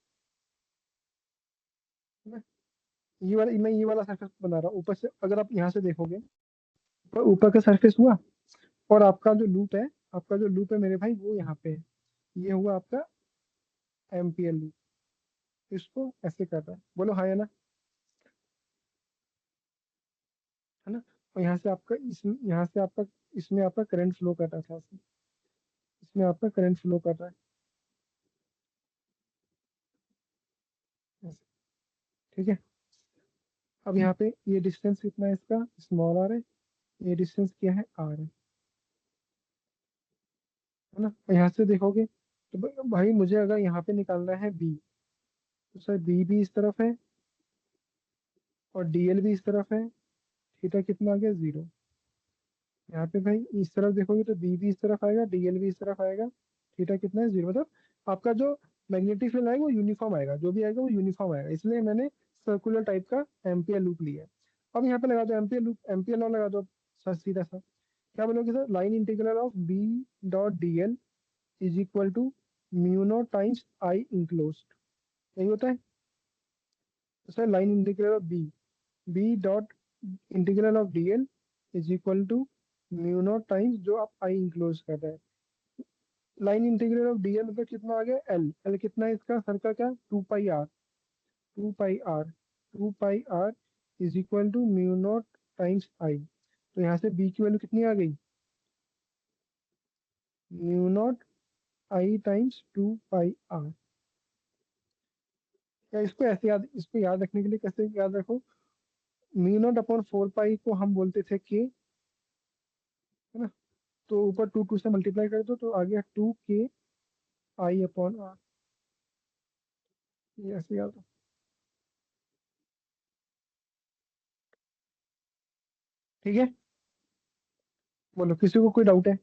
है ना। ये वाला सरफेस बना रहा हूँ ऊपर से, अगर आप यहाँ से देखोगे, ऊपर का सरफेस हुआ, और आपका जो लूप है, आपका जो लूप है मेरे भाई वो यहाँ पे है, ये हुआ आपका एम्पियर लूप। इसको ऐसे कर रहा है, बोलो हाँ या ना, है ना। और यहाँ से आपका यहाँ से आपका इसमें आपका करंट फ्लो कर रहा था, इसमें आपका करंट फ्लो कर रहा है ऐसे। ठीक है, अब यहाँ पे ये डिस्टेंस कितना है इसका, स्मॉल आर है, ये डिस्टेंस क्या है, आर है ना। और यहाँ से देखोगे तो भाई मुझे अगर यहाँ पे निकालना है बी, तो सर बी भी इस तरफ है और डीएल भी इस तरफ है। थीटा कितना आ गया 0। यहाँ पे भाई इस तरफ देखोगे तो बी भी इस तरफ आएगा, डीएल भी इस तरफ आएगा। थीटा कितना है 0, मतलब आपका जो मैग्नेटिक फील्ड आएगा वो यूनिफॉर्म आएगा, जो भी आएगा वो यूनिफॉर्म आएगा, इसलिए मैंने सर्कुलर टाइप का एम्पियर लूप लिया है। अब यहाँ पे लगा दो एम्पियर लूप, एम्पियर लॉ लगा दो सर सीधा सा। क्या बोलोगे sir? Line integral of B dot DL is equal to mu naught times I enclosed, यही होता है। तो sir line integral of B dot integral of DL is equal to mu naught times जो आप आई इंक्लोज कर रहे हैं। Line integral of DL मतलब कितना आ गया एल, एल कितना है इसका सर का? क्या 2 pi R, 2 pi R, 2 pi R is equal to mu naught times I. तो यहाँ से बी की वैल्यू कितनी आ गई? Mu naught I times 2 pi R. या इसको ऐसे याद, इसको याद रखने के लिए कैसे याद रखो, म्यू नॉट अपॉन 4 पाई को हम बोलते थे के, है ना? तो ऊपर 2 से मल्टीप्लाई कर दो तो आ गया 2 के आई अपॉन आर। ये ऐसे याद रखो। ठीक है, बोलो किसी को कोई डाउट है?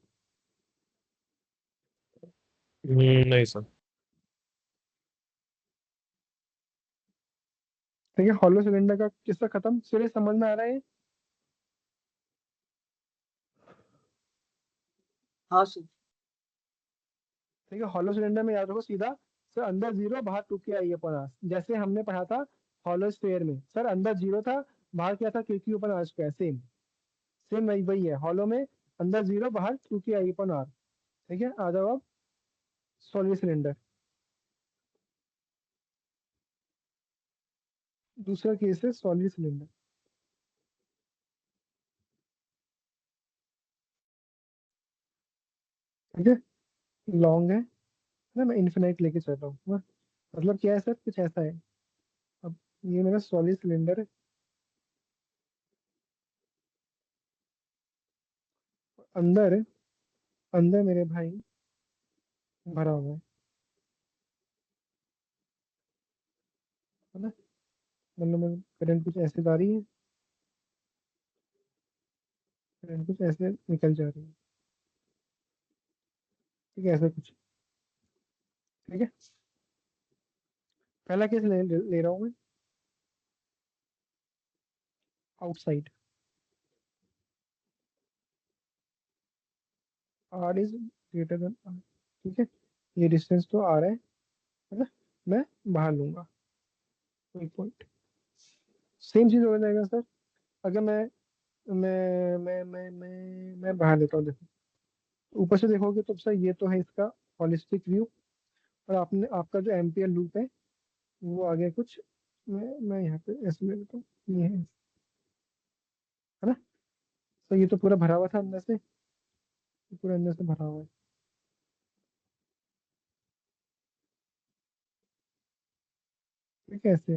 नहीं सर। ठीक है, हॉलो सिलेंडर का किस्सा खत्म, सिरे समझ में आ रहा है? हाँ सर। ठीक है, हॉलो सिलेंडर में याद रखो सीधा, सर अंदर 0 बाहर 2 के आई अपॉन आर, जैसे हमने पढ़ा था हॉलो स्फेयर में, सर अंदर 0 था, बाहर क्या था? K Q upon R square, same same वही वही है हॉलो में, अंदर 0 बाहर 2 के आई अपॉन आर। ठीक है, आ जाओ अब सॉलिड सिलेंडर, दूसरा केस है सॉलिड सिलेंडर। ठीक है, लॉन्ग है ना, मैं इन्फिनाइट लेके चल रहा हूँ ना? मतलब क्या है सर? कुछ ऐसा है। अब ये मेरा सॉलिड सिलेंडर है, अंदर अंदर मेरे भाई भरा हुआ है ना? मतलब करंट कुछ ऐसे जा रही है, करंट कुछ ऐसे निकल जा रही है। ठीक है, ऐसा कुछ। ठीक है, पहला केस ले रहा हूँ मैं, outside, R is greater than R. ठीक है, ये डिस्टेंस तो आ रहा है ना? मैं बाहर लूंगा कोई पॉइंट, सेम चीज हो जाएगा सर। अगर मैं बाहर लेता हूँ, देखो ऊपर से देखोगे तो सर ये तो है इसका हॉलिस्टिक व्यू, और आपने आपका जो एम्पियर लूप है वो आ गया कुछ, मैं यहाँ पे ऐसे ले लेता हूँ, ये है ना? तो ये तो पूरा भरा हुआ था अंदर से, ये पूरा अंदर से भरा हुआ है। ठीक है, ऐसे।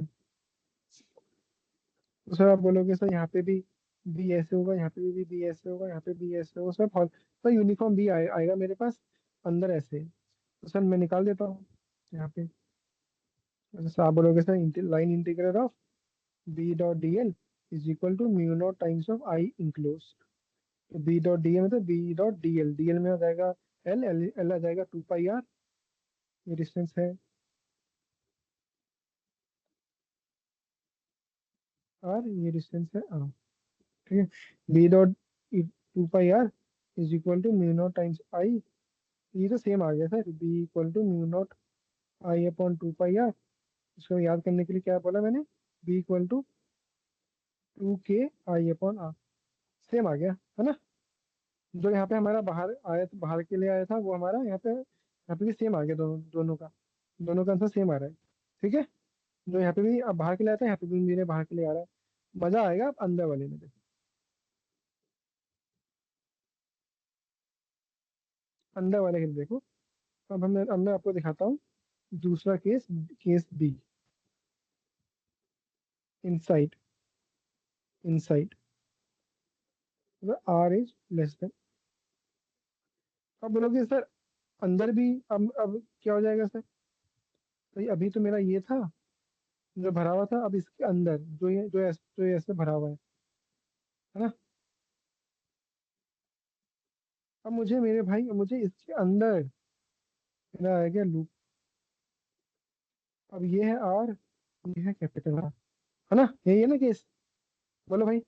तो सर आप बोलोगे सर यहाँ पे भी बी ऐसे होगा, यहाँ पे भी बी ऐसे होगा, यहाँ पे बी ऐसे होगा, सर सर यूनिफॉर्म बी आएगा मेरे पास अंदर ऐसे। तो सर मैं निकाल देता हूँ यहाँ पे। जैसे आप बोलोगे sir line integral of B dot D L is equal to mu naught times of I enclose. तो बी डॉट डी एल मतलब B dot D L, D L में आ जाएगा एल, एल एल आ जाएगा 2 पाई आर, ये distance है R, ये डिस्टेंस है आर। ठीक है, B dot 2 pi R is equal to mu naught times I, ये तो सेम आ गया sir, B equal to mu naught I upon 2 pi R. इसको याद करने के लिए क्या बोला मैंने? बी इक्वल टू 2 के आई अपॉन आर, सेम आ गया है ना? जो यहाँ पे हमारा बाहर आया था, बाहर के लिए आया था, वो हमारा यहाँ पे भी सेम आ गया, दोनों का आंसर सेम आ रहा है। ठीक है, जो यहाँ पे भी अब बाहर के लिए आया था, यहाँ पे भी मेरे बाहर के लिए आ रहा है। मजा आएगा अब अंदर वाले में, देखो अंदर वाले के लिए देखो। अब मैं आपको दिखाता हूँ दूसरा case, case B, inside, inside R is less than. अब बोलोगे सर अंदर भी अब क्या हो जाएगा सर? तो अभी तो मेरा ये था जो भरा हुआ था, अब इसके अंदर जो ये ऐसे भरा हुआ है ना? अब मुझे मेरे भाई, मुझे इसके अंदर मेरा आ गया लूप। अब ये है आर, ये है कैपिटल आर, है ना? यही है ना केस? बोलो भाई,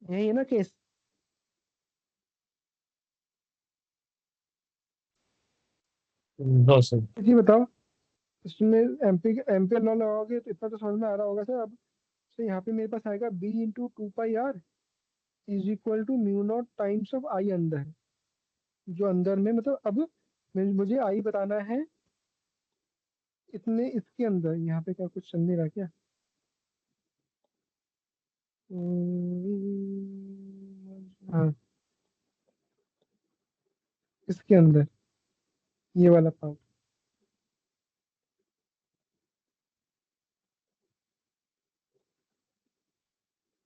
यही है ना केस? हाँ सर। जी बताओ। इसमें एम्पियर लॉ लगाओगे तो इतना तो समझ में आ रहा होगा सर अब। तो यहाँ पे मेरे पास आएगा B into 2 pi R is equal to mu naught times of I अंदर। जो अंदर में मतलब अब मुझे आई बताना है इतने इसके अंदर। यहाँ पे क्या कुछ चल नहीं रहा क्या? हाँ, इसके अंदर ये वाला पार्ट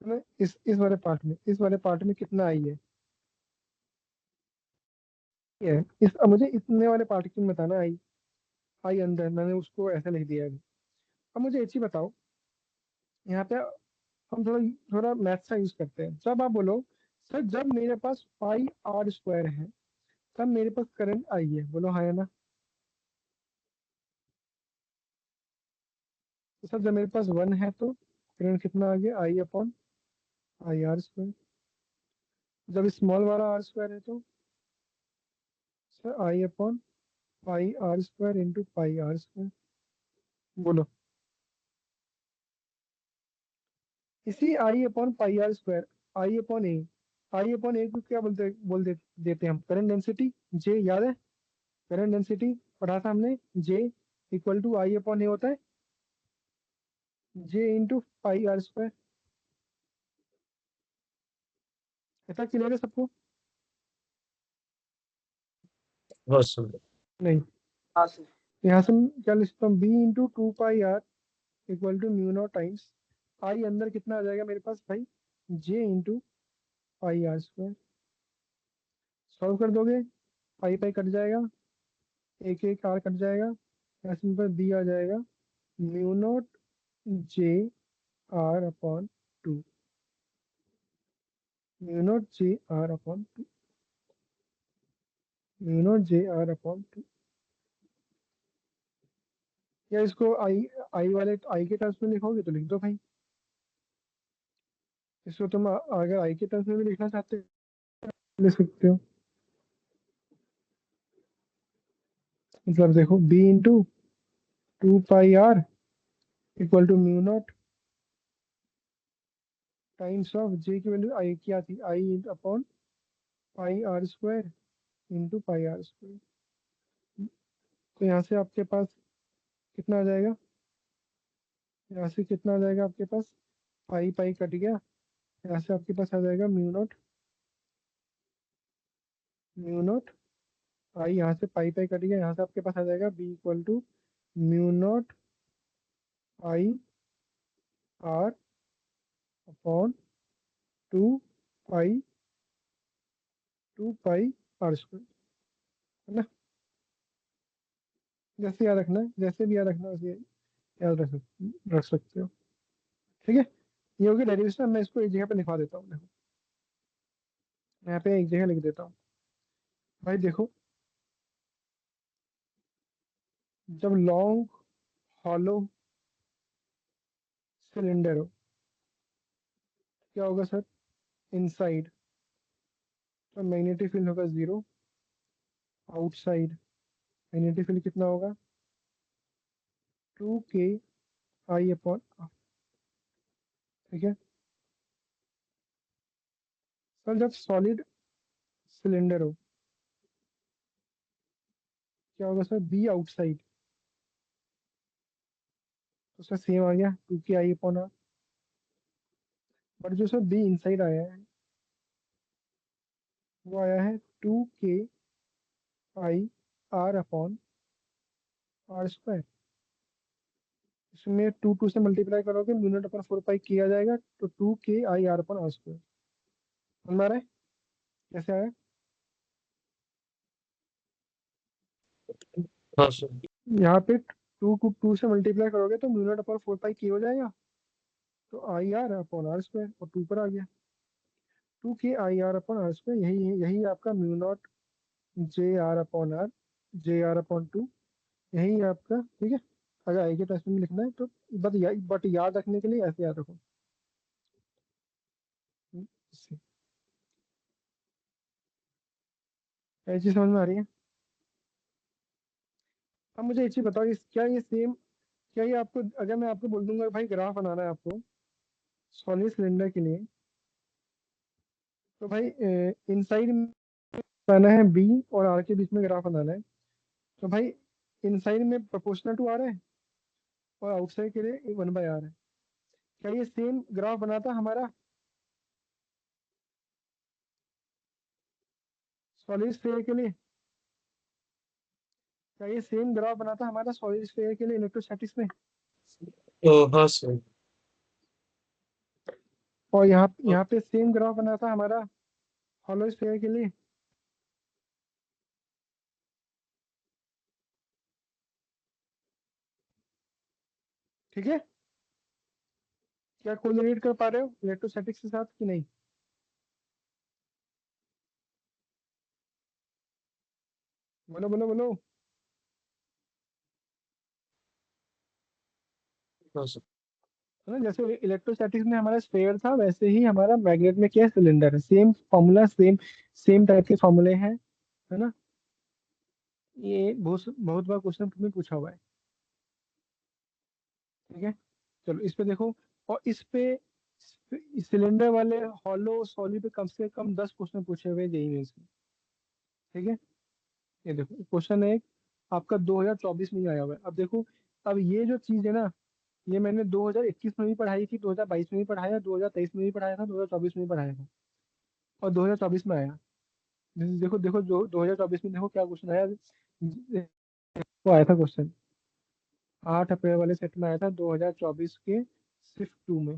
है ना? इस वाले पार्ट में कितना आई है? ये है इस अब मुझे इतने वाले पार्ट की बताना आई। आई अंदर मैंने उसको ऐसे लिख दिया है। अब मुझे एक चीज बताओ, यहाँ पे हम थोड़ा थोड़ा मैथ का यूज करते हैं। जब आप बोलो सर, जब मेरे पास पाई आर स्क्वायर है तब मेरे पास करंट आई है, बोलो हाँ या ना? तो सर जब मेरे पास 1 है तो करंट कितना आ गया? I upon I R square. जब स्मॉल वाला आर स्क्वायर है तो sir I upon pi R square into pi R square. बोलो। इसी I upon pi R square, I upon A को क्या देते हैं हम? करंट डेंसिटी जे, याद है? करंट डेंसिटी पढ़ा था हमने। J equal to I upon ए होता है, जे इंटू पाई आर स्क्वायर। ऐसा क्लियर है सबको? हाँ सर। नहीं। हाँ सर। यहाँ से हम क्या लिख सकता हूँ? B into 2 pi R equal to mu naught times I अंदर कितना आ जाएगा मेरे पास भाई? J into pi R square. Solve कर दोगे, पाई पाई कट जाएगा, एक एक आर कट जाएगा, ऐसे में पर बी आ जाएगा mu not J are upon 2। Mu naught J are upon 2। Mu naught J are upon 2। या इसको आई, आई के टर्म्स में लिखोगे तो लिख दो भाई। इसको तुम अगर आई के टर्म्स में भी लिखना चाहते हो लिख सकते हो। मतलब देखो, B into 2 pi R equal to mu naught times of J की वैल्यू आई क्या थी? I upon pi R square into pi R square. तो यहाँ से आपके पास कितना आ जाएगा? यहाँ से कितना आ जाएगा आपके पास? पाई पाई कट गया, यहाँ से आपके पास आ जाएगा म्यू नॉट आई। यहाँ से पाई पाई कट गया, यहाँ से आपके पास आ जाएगा B equal to mu naught I R upon 2 pi R square, है ना? जैसे याद रखना है, जैसे भी याद रखना है वैसे याद रख सकते हो। ठीक है, ये होगी डेरिवेशन। मैं इसको एक जगह पे लिखवा देता हूँ, देखो मैं यहाँ पे एक जगह लिख देता हूँ। भाई देखो, जब लॉन्ग हॉलो सिलेंडर हो क्या होगा सर? इनसाइड तो मैग्नेटिक फील्ड होगा 0। आउटसाइड मैग्नेटिक फील्ड कितना होगा? 2 k I अपॉन। ठीक है सर, जब सॉलिड सिलेंडर हो क्या होगा सर? बी आउटसाइड तो सर सेम आ गया 2 k I upon R. But जो सर बी इनसाइड आया है वो आया है 2 k I R upon R square. इसमें 2 से मल्टीप्लाई करोगे, म्यू नॉट अपॉन 4 पाई किया जाएगा, तो 2 k I R upon R square. समझ में आ रहा है कैसे आया? हाँ सर। यहाँ पे टू को टू से मल्टीप्लाई करोगे तो म्यू नॉट अपॉन 4 पाई के हो जाएगा। तो I R upon R square, और टू पर आ गया 2 k I R upon R square. यही आपका mu naught JR upon R, JR upon 2, यही है आपका। ठीक है, अगर आई के टेस्ट में लिखना है तो बट याद रखने के लिए ऐसे याद रखो। इससे ऐसी समझ में आ रही है। अब मुझे एक चीज बताओ, क्या ये सेम, क्या ये आपको, अगर मैं आपको बोल दूंगा भाई ग्राफ बनाना है आपको सॉलिड सिलेंडर के लिए, तो भाई इनसाइड बनाना है बी और आर के बीच में ग्राफ बनाना है, तो भाई इनसाइड में प्रोपोर्शनल टू आर है और आउटसाइड के लिए 1/r है। क्या ये सेम ग्राफ बनाता हमारा सॉलिड स्फीयर के लिए? क्या ये सेम ग्राफ बनाता हमारा सॉलिड स्फीयर के लिए इलेक्ट्रोस्टैटिक्स में? तो हाँ सर। और यहाँ पे सेम ग्राफ बनाता हमारा हॉलो स्फीयर के लिए? ठीक है, क्या कोरिलेट कर पा रहे हो इलेक्ट्रोस्टैटिक्स के साथ कि नहीं? बोलो बोलो बोलो। हाँ सर। है ना, जैसे इलेक्ट्रोस्टैटिक्स में हमारा स्फीयर था, वैसे ही हमारा मैग्नेट में क्या सिलेंडर है, same formula, same same type के फॉर्मूले हैं। है ना, ये बहुत बहुत बार क्वेश्चन तुम्हें पूछा हुआ है। ठीक है, चलो इस पे देखो। और इस पे सिलेंडर वाले हॉलो सॉलिड पे कम से कम 10 क्वेश्चन पूछे हुए जेई मेंस में। ठीक है, ये देखो क्वेश्चन है एक, आपका 2024 में ही आया हुआ है। अब देखो, अब ये जो चीज है ना, ये मैंने 2021 में भी पढ़ाई थी, 2022 में भी पढ़ाया, 2023 में भी पढ़ाया था, 2024 में भी पढ़ाया था, और 2024 में आया। देखो देखो, जो 2024 में देखो क्या क्वेश्चन आया, वो आया था क्वेश्चन 8 अप्रैल वाले सेट में आया था 2024 के सिर्फ टू में।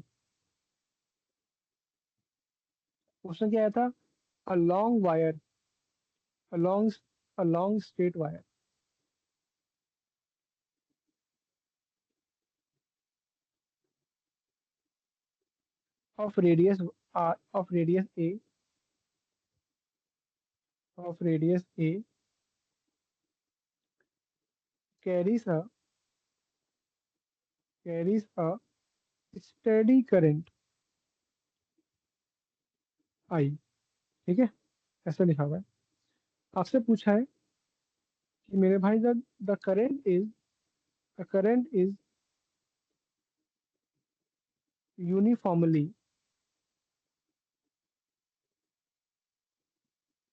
क्वेश्चन क्या आया था, a long wire, a long a long straight wire of radius of radius A of radius A carries a carries a steady current I। ठीक है, ऐसा लिखा हुआ है। आपसे पूछा है कि मेरे भाई, the current is uniformly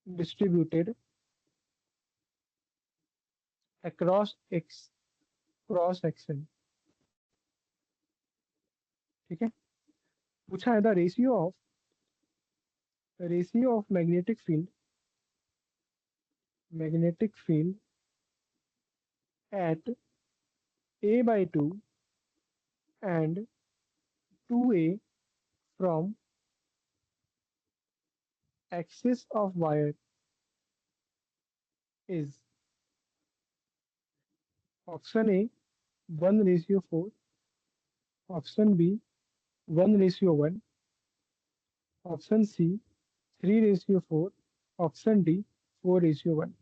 distributed across X cross section. ठीक है, पूछा है the ratio of magnetic field at a/2 and 2a from axis of wire is option A 1:4, option B 1:1, option C 3:4, option D 4:1।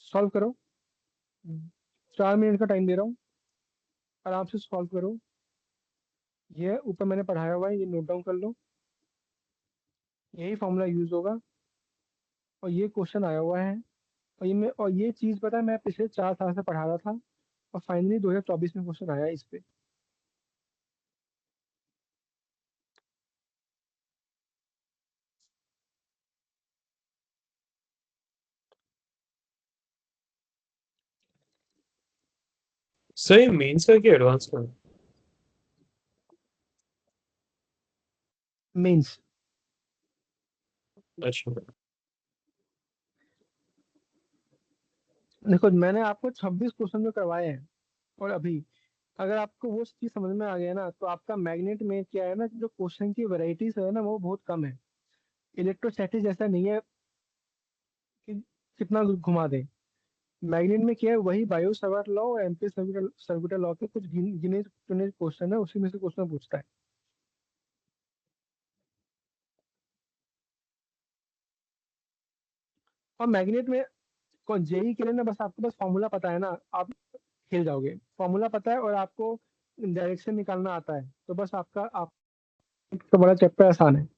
Solve करो, 4 minute का time दे रहा हूँ, आराम से सॉल्व करो। ये ऊपर मैंने पढ़ाया हुआ है, ये नोट डाउन कर लो, यही फॉर्मूला यूज होगा, और ये क्वेश्चन आया हुआ है। और ये चीज पता है, मैं पिछले 4 साल से पढ़ा रहा था, और फाइनली 2024 में क्वेश्चन आया इस पे। सर ये मेंस का क्या एडवांस का है? मीन्स अच्छा। देखो, मैंने आपको 26 क्वेश्चन जो करवाए हैं, और अभी अगर आपको वो चीज समझ में आ गया ना, तो आपका मैग्नेट में क्या है ना, जो क्वेश्चन की वैरायटीज है ना, वो बहुत कम है। इलेक्ट्रोस्टैटिक जैसा नहीं है कि कितना घुमा दे। मैग्नेट में क्या है, वही बायो सावर्ट लॉ और एम्पीयर सर्कुलर लॉ के कुछ गिने चुने क्वेश्चन है, उसी में से क्वेश्चन पूछता है। और मैग्नेट में कौन जेई के लिए ना, बस आपको बस फॉर्मूला पता है ना, आप खेल जाओगे। फॉर्मूला पता है और आपको डायरेक्शन निकालना आता है, तो बस आप तो बड़ा चैप्टर आसान है।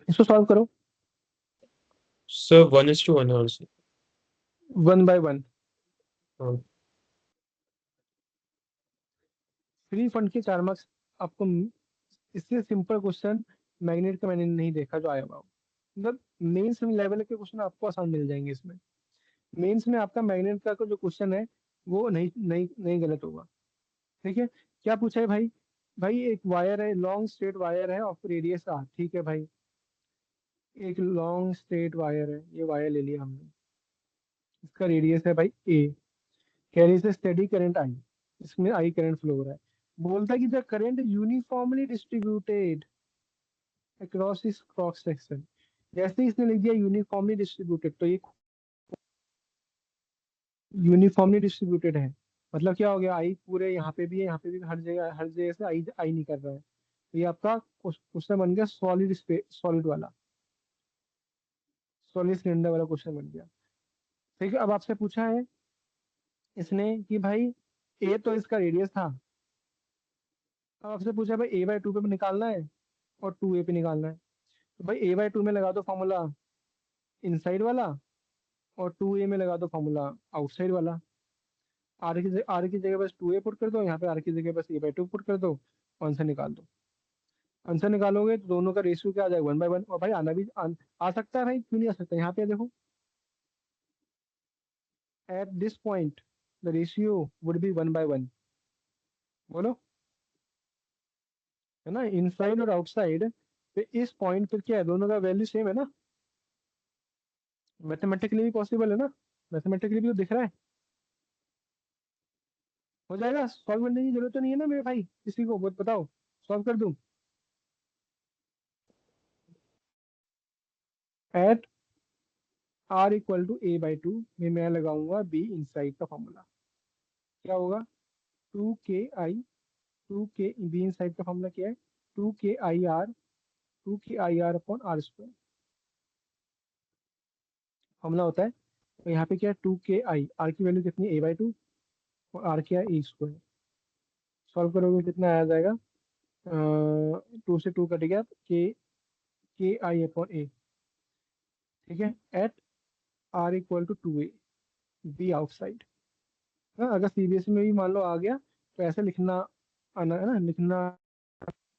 इसको सॉल्व करो sir 1:1 answer. One by one. हाँ। फ्री फंड के 4 मार्क्स आपको इससे सिंपल क्वेश्चन मैग्नेट का मैंने नहीं देखा जो आया हुआ हो। मतलब मेंस लेवल के क्वेश्चन आपको आसान मिल जाएंगे इसमें। मेंस में आपका मैग्नेट का जो क्वेश्चन है वो नहीं नहीं नहीं गलत होगा। ठीक है। क्या पूछा है भाई? भाई एक वायर है, लॉन्ग स्ट्रेट वायर है ऑफ रेडियस आर। ठीक है भाई, एक लॉन्ग स्ट्रेट वायर है, ये वायर ले लिया हमने, इसका रेडियस है भाई ए, कैरी से स्टेडी करंट आई, इसमें आई करंट फ्लो हो रहा है। बोलता है कि the current uniformly distributed across इस क्रॉस सेक्शन। जैसे ही इसने लिख दिया यूनिफॉर्मली डिस्ट्रीब्यूटेड, तो ये यूनिफॉर्मली डिस्ट्रीब्यूटेड है। मतलब क्या हो गया, आई पूरे यहाँ पे भी है, यहाँ पे भी, हर जगह से आई आई नहीं कर रहा है। तो ये आपका क्वेश्चन बन गया सॉलिड सॉलिड वाला, सॉलिड सिलेंडर वाला क्वेश्चन बन गया। ठीक है, अब आपसे पूछा है इसने कि भाई ए तो इसका रेडियस था, अब आपसे पूछा भाई A/2 पे निकालना है और 2A पे निकालना है। तो भाई A/2 में लगा दो फॉर्मूला इनसाइड वाला, और 2A में लगा दो फॉर्मूला आउटसाइड वाला। आर की जगह बस 2A पुट कर दो, यहाँ पे आर की जगह बस A/2 पुट कर दो, आंसर निकाल दो। आंसर निकालोगे तो दोनों का रेशियो क्या आ जाएगा, 1/1। और भाई आ सकता है भाई, क्यों नहीं आ सकता, यहाँ पे देखो at this point the ratio would be 1/1। बोलो, है ना, इनसाइड और आउटसाइड पे इस पॉइंट पर क्या है, दोनों का वैल्यू सेम है ना। मैथमेटिकली भी पॉसिबल है ना, मैथमेटिकली भी तो दिख रहा है। हो जाएगा, सॉल्व करने की जरूरत तो नहीं है ना मेरे भाई, किसी को बताओ, सॉल्व कर दूं। एट R=A/2 में मैं लगाऊंगा बी इनसाइड का फॉर्मूला। क्या होगा, 2KI, 2K बी इनसाइड का फॉर्मूला क्या है, 2KIR, 2KIR/R²। फॉर्मूला होता है, तो यहाँ पे क्या है, 2KI, आर की वैल्यू कितनी है A/2, और आर क्या है A²। सॉल्व करोगे कितना आ जाएगा, 2 से 2 कट गया, KI/A। ठीक है, एट R=2A, बी आउटसाइड। हाँ, अगर सीबीएसई में भी मान लो आ गया तो ऐसे लिखना आना है ना, लिखना।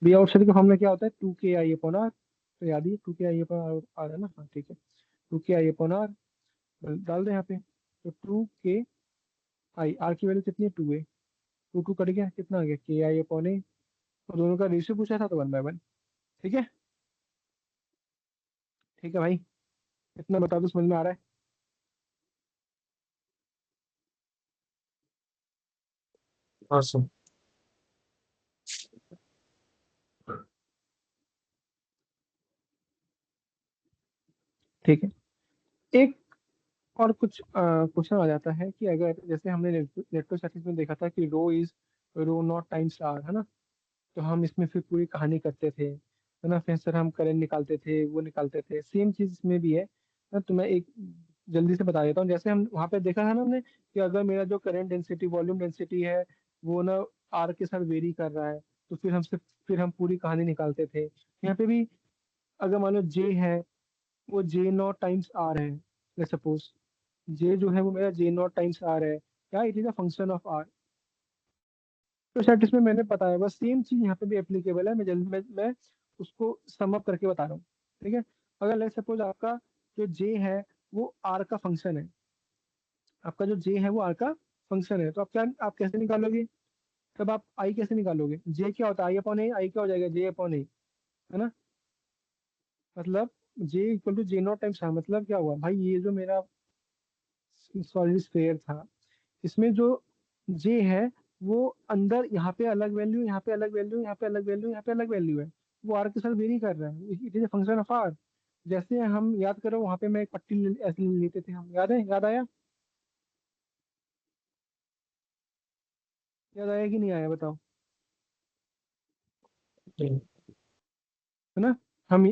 बी आउटसाइड का फॉर्मूला क्या होता है, 2KI/R। तो याद ही 2KI/R आ रहा है ना, हाँ ठीक है, 2KI/R डाल दे यहाँ पे। तो 2KI, आर की वैल्यू कितनी है 2A, 2 कट गया, कितना आ गया KI/A। और दोनों का रेशियो पूछा था तो 1/1। ठीक है। ठीक है भाई, इतना बता दो, समझ में आ रहा है? हाँ सर। ठीक है। एक और कुछ क्वेश्चन आ जाता है कि अगर जैसे हमने इलेक्ट्रोस्टैटिक्स में देखा था कि ρ=ρ0 टाइम्स r, है ना, तो हम इसमें फिर पूरी कहानी करते थे, है ना, फिर सर हम करंट निकालते थे, वो निकालते थे, सेम चीज इसमें भी है ना। तो मैं एक जल्दी से बता देता हूँ। जैसे हम वहाँ पे देखा था ना हमने कि अगर मेरा जो करंट डेंसिटी, वॉल्यूम डेंसिटी है, वो ना आर के साथ वेरी कर रहा है, तो फिर हम पूरी कहानी निकालते थे। यहाँ पे भी अगर मान लो जे है, वो J0 टाइम्स r है, लेट्स सपोज जे जो है वो मेरा J0 टाइम्स r है, क्या it is a function of r। तो शायद इसमें मैंने बताया, बस सेम चीज यहाँ पे भी एप्लीकेबल है। मैं जल्दी मैं उसको सम अप करके बता रहा हूँ। ठीक है। अगर लेट्स सपोज आपका जो जे है वो आर का फंक्शन है, आपका जो जे है वो आर का फंक्शन है, तो आप कैसे निकालोगे, तब आप आई कैसे निकालोगे, जे क्या होता है I/A, आई क्या हो जाएगा J/A, है ना। मतलब J=J0 टाइम्स r, मतलब क्या हुआ भाई, ये जो मेरा सॉलिड स्फीयर था, इसमें जो जे है वो अंदर यहाँ पे अलग वैल्यू, यहाँ पे अलग वैल्यू, यहाँ पे अलग वैल्यू, यहाँ पे अलग वैल्यू है, वो आर के साथ वेरी कर रहा है, it is a function of R. जैसे हम याद करो वहां पे मैं एक पट्टी ऐसे लेते थे हम, याद है, याद आया? याद आया कि नहीं आया बताओ? हम्म, है ना? हम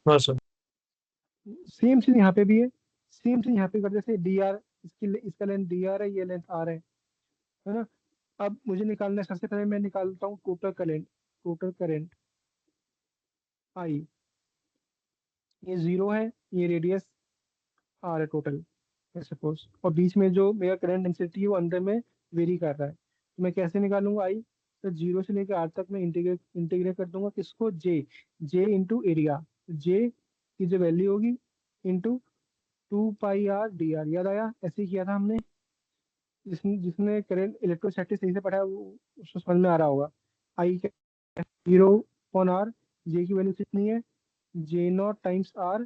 हाँ सर। सेम चीज यहाँ पे भी है, सेम चीज यहाँ पे करते थे। डी आर, इसका लेंथ डी आर है, ये लेंथ आर है ना? अब मुझे निकालना है, सबसे पहले मैं निकालता हूँ total current. Total current I, ये जीरो है, ये रेडियस आर है टोटल, सपोज, और बीच में जो मेरा करंट डेंसिटी है वो अंदर में वेरी कर रहा है, तो मैं कैसे निकालूंगा आई? तो जीरो से लेकर आर तक मैं इंटीग्रेट इंटीग्रेट कर दूंगा किसको? जे, जे इंटू एरिया, जे की जो वैल्यू होगी into 2 pi R D are. याद आया? ऐसे ही किया था हमने। जिसने जिसने करंट इलेक्ट्रोस्टैटिक सही से पढ़ा है वो, उसको समझ में आ रहा होगा। I zero on R, J की वैल्यू कितनी है? J naught times R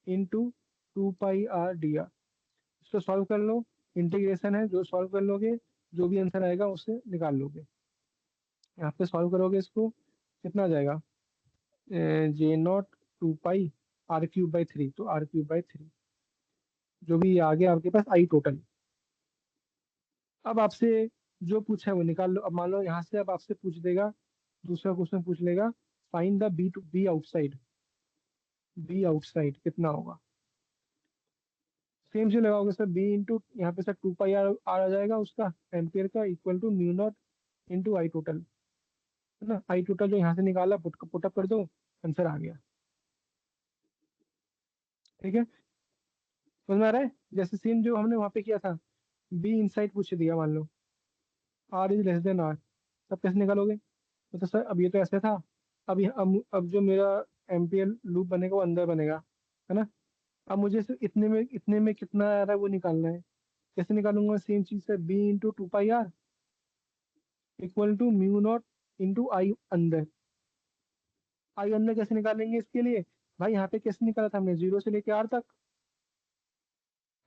into 2 pi R D R. इसको सॉल्व कर लो, इंटीग्रेशन है, जो सॉल्व कर लोगे जो भी आंसर आएगा उससे निकाल लोगे। यहाँ पे सॉल्व करोगे इसको, कितना आ जाएगा? J naught 2 pi R cube by three, तो आर क्यूब बाई थ्री, जो भी आ गया आपके पास आई टोटल। अब आपसे जो पूछा है वो निकाल लो। अब मान लो यहाँ से अब आपसे पूछ देगा, दूसरा क्वेश्चन पूछ लेगा, find the B to B outside. B outside कितना होगा? सेम से लगाओगे सर, बी इंटू यहाँ पे सर 2 पाई आर आर आ जाएगा उसका, एम्पियर का, equal to mu naught into I total, है ना? आई टोटल जो यहाँ से निकाला पुटअप कर दो, आंसर आ गया। ठीक है, समझ में आ रहा है? जैसे सेम जो हमने वहाँ पे किया था, बी इनसाइड पूछ दिया मान लो, R is less than R, तब कैसे निकालोगे? तो सर अब ये तो ऐसे था, अब जो मेरा एम्पियर लूप बनेगा वो अंदर बनेगा, है ना? अब मुझे सिर्फ इतने में कितना आ रहा है वो निकालना है। कैसे निकालूंगा? सेम चीज से, B into 2 pi R equal to mu naught into I अंदर। आई अंदर कैसे निकालेंगे इसके लिए? भाई यहाँ पे कैसे निकाला था हमने? जीरो से लेके आर तक।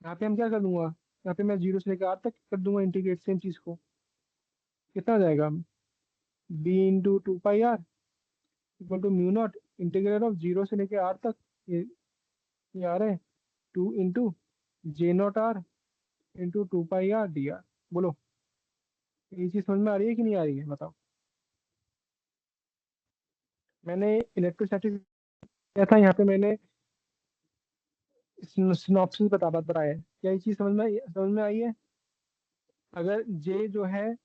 यहाँ पे हम क्या कर दूंगा, यहाँ पे मैं जीरो से लेकर आर तक कर दूंगा इंटीग्रेट, सेम चीज को। कितना आ जाएगा? B into 2 pi R equal to mu naught integrate of zero से लेके आर तक, ये आ रहा है 2 into J naught R into 2 pi R D R. बोलो, ये चीज समझ में आ रही है कि नहीं आ रही है बताओ? मैंने इलेक्ट्रोस्टैटिक किया था, यहाँ पे मैंने सिनॉप्सिस बताया है। क्या ये चीज समझ में आई है? अगर जे जो है,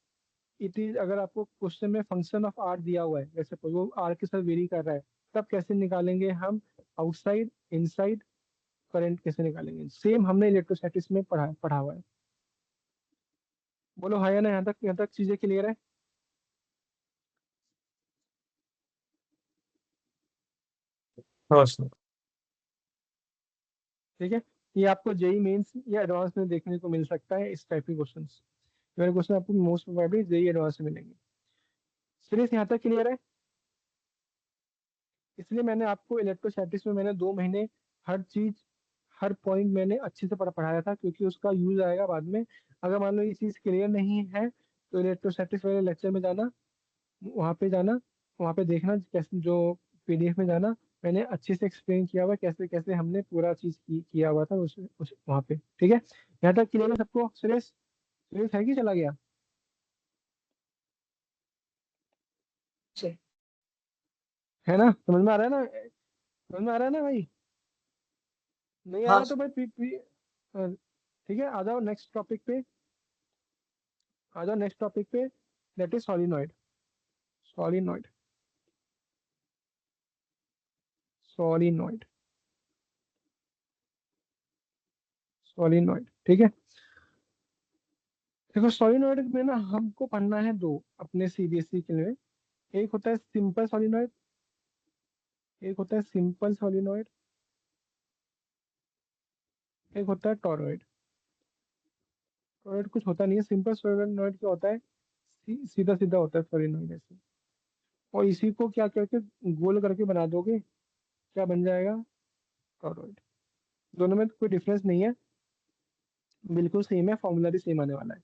इट इज, अगर आपको क्वेश्चन में फंक्शन ऑफ आर दिया हुआ है, जैसे वो आर के साथ वेरी कर रहा है, तब कैसे निकालेंगे हम आउटसाइड इनसाइड करंट? कैसे निकालेंगे? सेम हमने इलेक्ट्रोस्टैटिक्स में पढ़ा हुआ है। बोलो हाँ या ना? यहाँ तक चीजें क्लियर है? हाँ सर। ठीक है, ये आपको जेई मेंस या एडवांस में देखने को मिल सकता है इस टाइप के क्वेश्चन। मेरे क्वेश्चन आपको मोस्ट प्रोबेबली जेई एडवांस में मिलेंगे। चलिए यहाँ तक क्लियर है? इसलिए मैंने आपको इलेक्ट्रोस्टैटिक्स में मैंने 2 महीने हर चीज, हर पॉइंट मैंने अच्छे से पढ़ाया था, क्योंकि उसका यूज आएगा बाद में। अगर मान लो ये चीज क्लियर नहीं है तो इलेक्ट्रोस्टैटिक्स वाले लेक्चर में जाना, जाना, वहाँ पे देखना कैसे, जो पीडीएफ में जाना, मैंने अच्छे से एक्सप्लेन किया हुआ है कैसे कैसे हमने पूरा चीज किया हुआ था उस वहाँ पे। ठीक है, यहाँ तक क्लियर है सबको? सुरेश, सुरेश है कि चला गया? है ना? समझ में आ रहा है ना? समझ में आ रहा है ना भाई? नहीं आ हाँ रहा तो भाई ठीक है, आ जाओ नेक्स्ट टॉपिक पे। आ जाओ नेक्स्ट टॉपिक पे, that is solenoid. Solenoid, solenoid, solenoid. ठीक है, देखो सॉलिनॉइड में ना हमको पढ़ना है दो अपने सीबीएसई के लिए। एक होता है सिंपल सॉलिनॉइड, एक होता है सिंपल सॉलिनॉइड, एक होता है टॉरॉइड। टॉरॉइड कुछ होता नहीं है, सिंपल सॉलिनॉइड क्या होता है? सीधा सीधा होता है सॉलिनॉइड ऐसे, और इसी को क्या करके गोल करके बना दोगे, क्या बन जाएगा? टॉरॉइड। दोनों में कोई डिफरेंस नहीं है, बिल्कुल सेम है, फॉर्मूला भी सेम आने वाला है।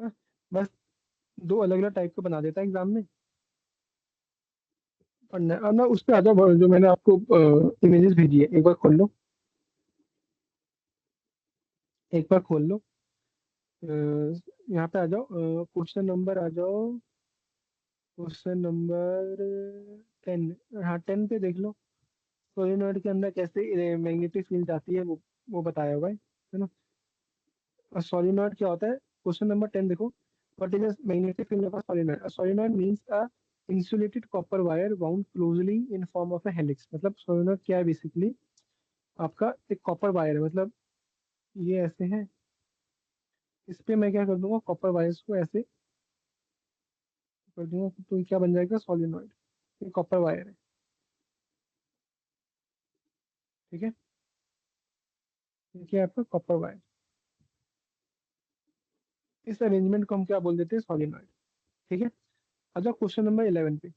हाँ, बस दो अलग अलग टाइप का बना देता है एग्जाम में। और अब ना उस पे आ जाओ, जो मैंने आपको इमेजेस भेजी है, एक बार खोल लो, एक बार खोल लो। अ, यहाँ पे आ जाओ, क्वेश्चन नंबर आ जाओ, क्वेश्चन नंबर 10। हाँ 10 पे देख लो, सोलेनोइड के अंदर कैसे मैग्नेटिक फील्ड आती है, वो बताया हुआ है ना। और सोलेनोइड क्या होता है, क्वेश्चन नंबर 10 देखो। What is magnetic field of a solenoid? A solenoid means a insulated copper wire bound closely in form of a helix. मतलब सोलेनोइड क्या है बेसिकली, आपका एक कॉपर वायर है, मतलब ये ऐसे है, इस पे मैं क्या कर दूंगा, कॉपर वायर्स को ऐसे कर दूंगा, तो ये क्या बन जाएगा, सोलेनोइड। ये कॉपर वायर है, ठीक है, ये क्या है आपका कॉपर वायर। इस अरेंजमेंट को हम क्या बोल देते हैं, सोलेनोइड। ठीक है। आ जाओ क्वेश्चन नंबर 11 पे,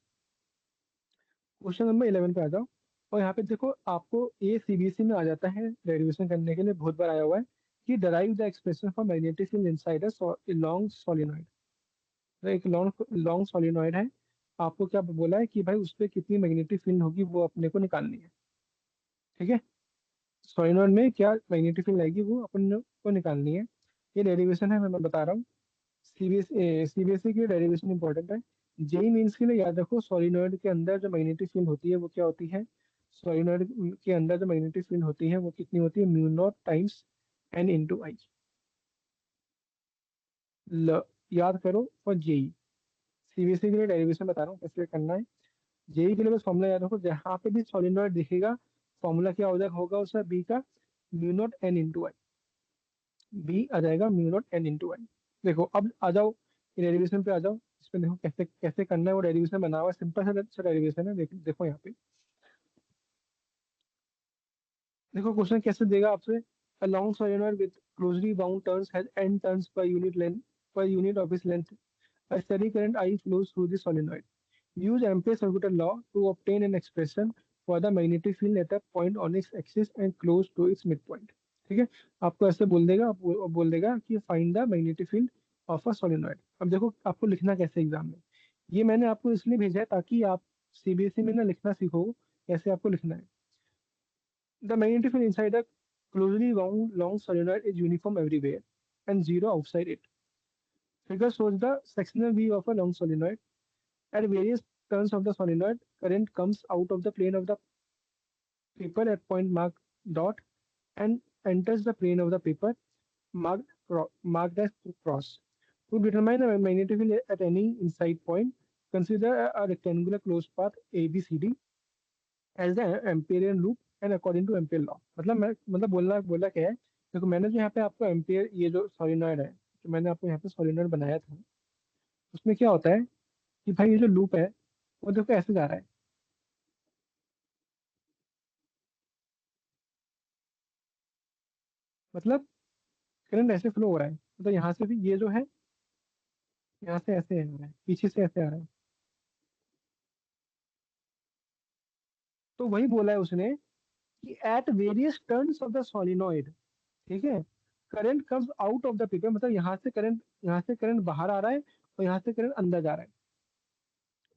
क्वेश्चन नंबर 11 पे आ जाओ। और यहाँ पे देखो, आपको ये सीबीएसई में आ जाता है, डेरिवेशन करने के लिए बहुत बार आया हुआ है कि derive the expression for magnetic field inside a long solenoid. तो एक लॉन्ग लॉन्ग सोलेनोइड है, आपको क्या बोला है कि भाई उस पर कितनी मैग्नेटिक फील्ड होगी वो अपने को निकालनी है। ठीक है, सोलेनोइड में क्या मैग्नेटिक फील्ड आएगी वो अपन को निकालनी है। ये डेरिवेशन है, मैं बता रहा हूँ। सीबीएसई की डेरिवेशन इंपॉर्टेंट है। जेई मीन्स के लिए याद रखो, सोलिनॉइड के अंदर जो मैग्नेटिक फील्ड होती है वो क्या होती है, सोलिनॉइड के अंदर जो मैग्नेटिक फील्ड होती है वो कितनी होती है, mu naught times N into I. याद करो। और जेई, सीबीएसई के लिए डेरिवेशन बता रहा हूँ कैसे करना है। जेई के लिए बस फॉर्मूला याद रखो, जहाँ पे भी सोलिनॉइड दिखेगा फॉर्मूला क्या हो जाएगा, होगा उसका बी का mu naught N into I. B आ जाएगा mu naught N into I. देखो अब आ जाओ, डेरिवेशन पे आ जाओ। इसमें देखो कैसे कैसे करना है, वो डेरिवेशन बना हुआ है, सिंपल सा डेरिवेशन है। देखो यहाँ पे, देखो क्वेश्चन कैसे देगा आपसे। A long solenoid with closely bound turns has n turns per unit length, per unit of its length. A steady current I flows through the solenoid. Use Ampere's circular law to obtain an expression for the magnetic field at a point on its axis and close to its midpoint. ठीक है, आपको ऐसे बोल देगा, बोल देगा कि find the magnetic field of a solenoid. अब देखो आपको लिखना कैसे एग्जाम में, ये मैंने आपको इसलिए भेजा है ताकि आप सीबीएसई में ना लिखना सीखो कैसे आपको लिखना है। The magnetic field inside a closely wound long solenoid is uniform everywhere and zero outside it. Figure shows the sectional view of a long solenoid. At various turns of the solenoid, current comes out of the plane of the paper at point marked dot and enters the plane of the paper marked as cross. To determine the magnetic field at any inside point, consider a rectangular closed path ABCD as the Amperian loop and according to Ampere law। मतलब बोलना क्या है, देखो मैंने जो यहाँ पे आपको एम्पियर, ये जो सोलिनॉइड है, जो मैंने आपको यहाँ पे सोलिनॉइड बनाया था, उसमें क्या होता है कि भाई ये जो लूप है वो देखो ऐसे जा रहा है, मतलब करंट ऐसे फ्लो हो रहा है, मतलब यहाँ से भी ये जो है, यहाँ से ऐसे आ रहा है, पीछे से ऐसे आ रहा है। तो वही बोला है उसने कि at various turns of the solenoid, ठीक है, current comes out of the paper, मतलब यहाँ से करंट बाहर आ रहा है और यहाँ से करंट अंदर जा रहा है,